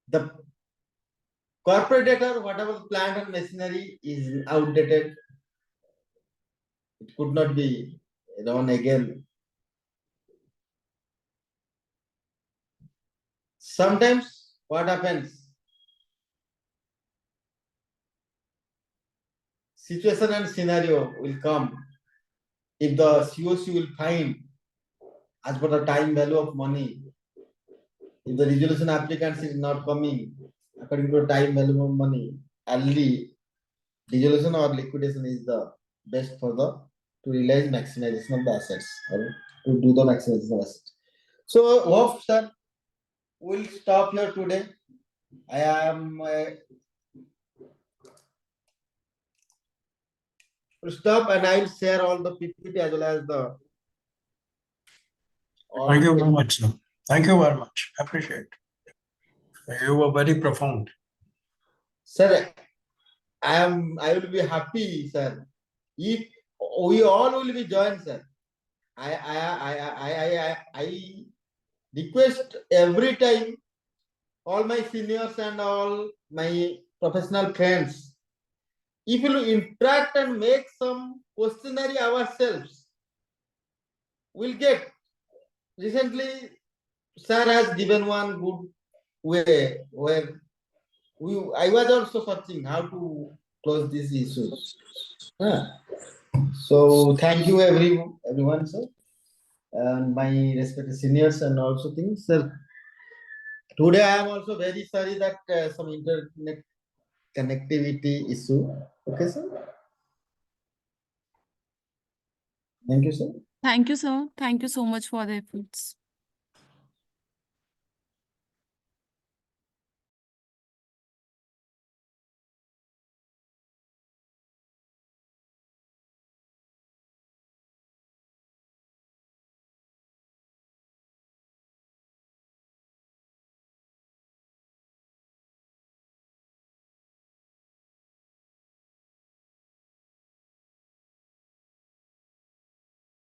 the corporate debtor, whatever the plant and machinery is outdated, it could not be run again. Sometimes what happens? Situation and scenario will come if the COC will find as per the time value of money. If the resolution applicants is not coming according to the time value of money, early resolution or liquidation is the best for the to realize maximization of the assets or to do the maximization of assets. So hope, sir, we'll stop here today. I am will stop and I'll share all the PPT as well as the. Thank you very much, sir. Thank you very much. Appreciate. You were very profound. Sir, I will be happy, sir, if we all will be joined, sir. I request every time all my seniors and all my professional friends, if you interact and make some questionnaire ourselves, we'll get. Recently, sir has given one good way where I was also searching how to close these issues. So thank you everyone, sir, and my respected seniors and also things, sir. Today I am also very sorry that some internet connectivity issue. Okay, sir. Thank you, sir. Thank you, sir. Thank you so much for the efforts.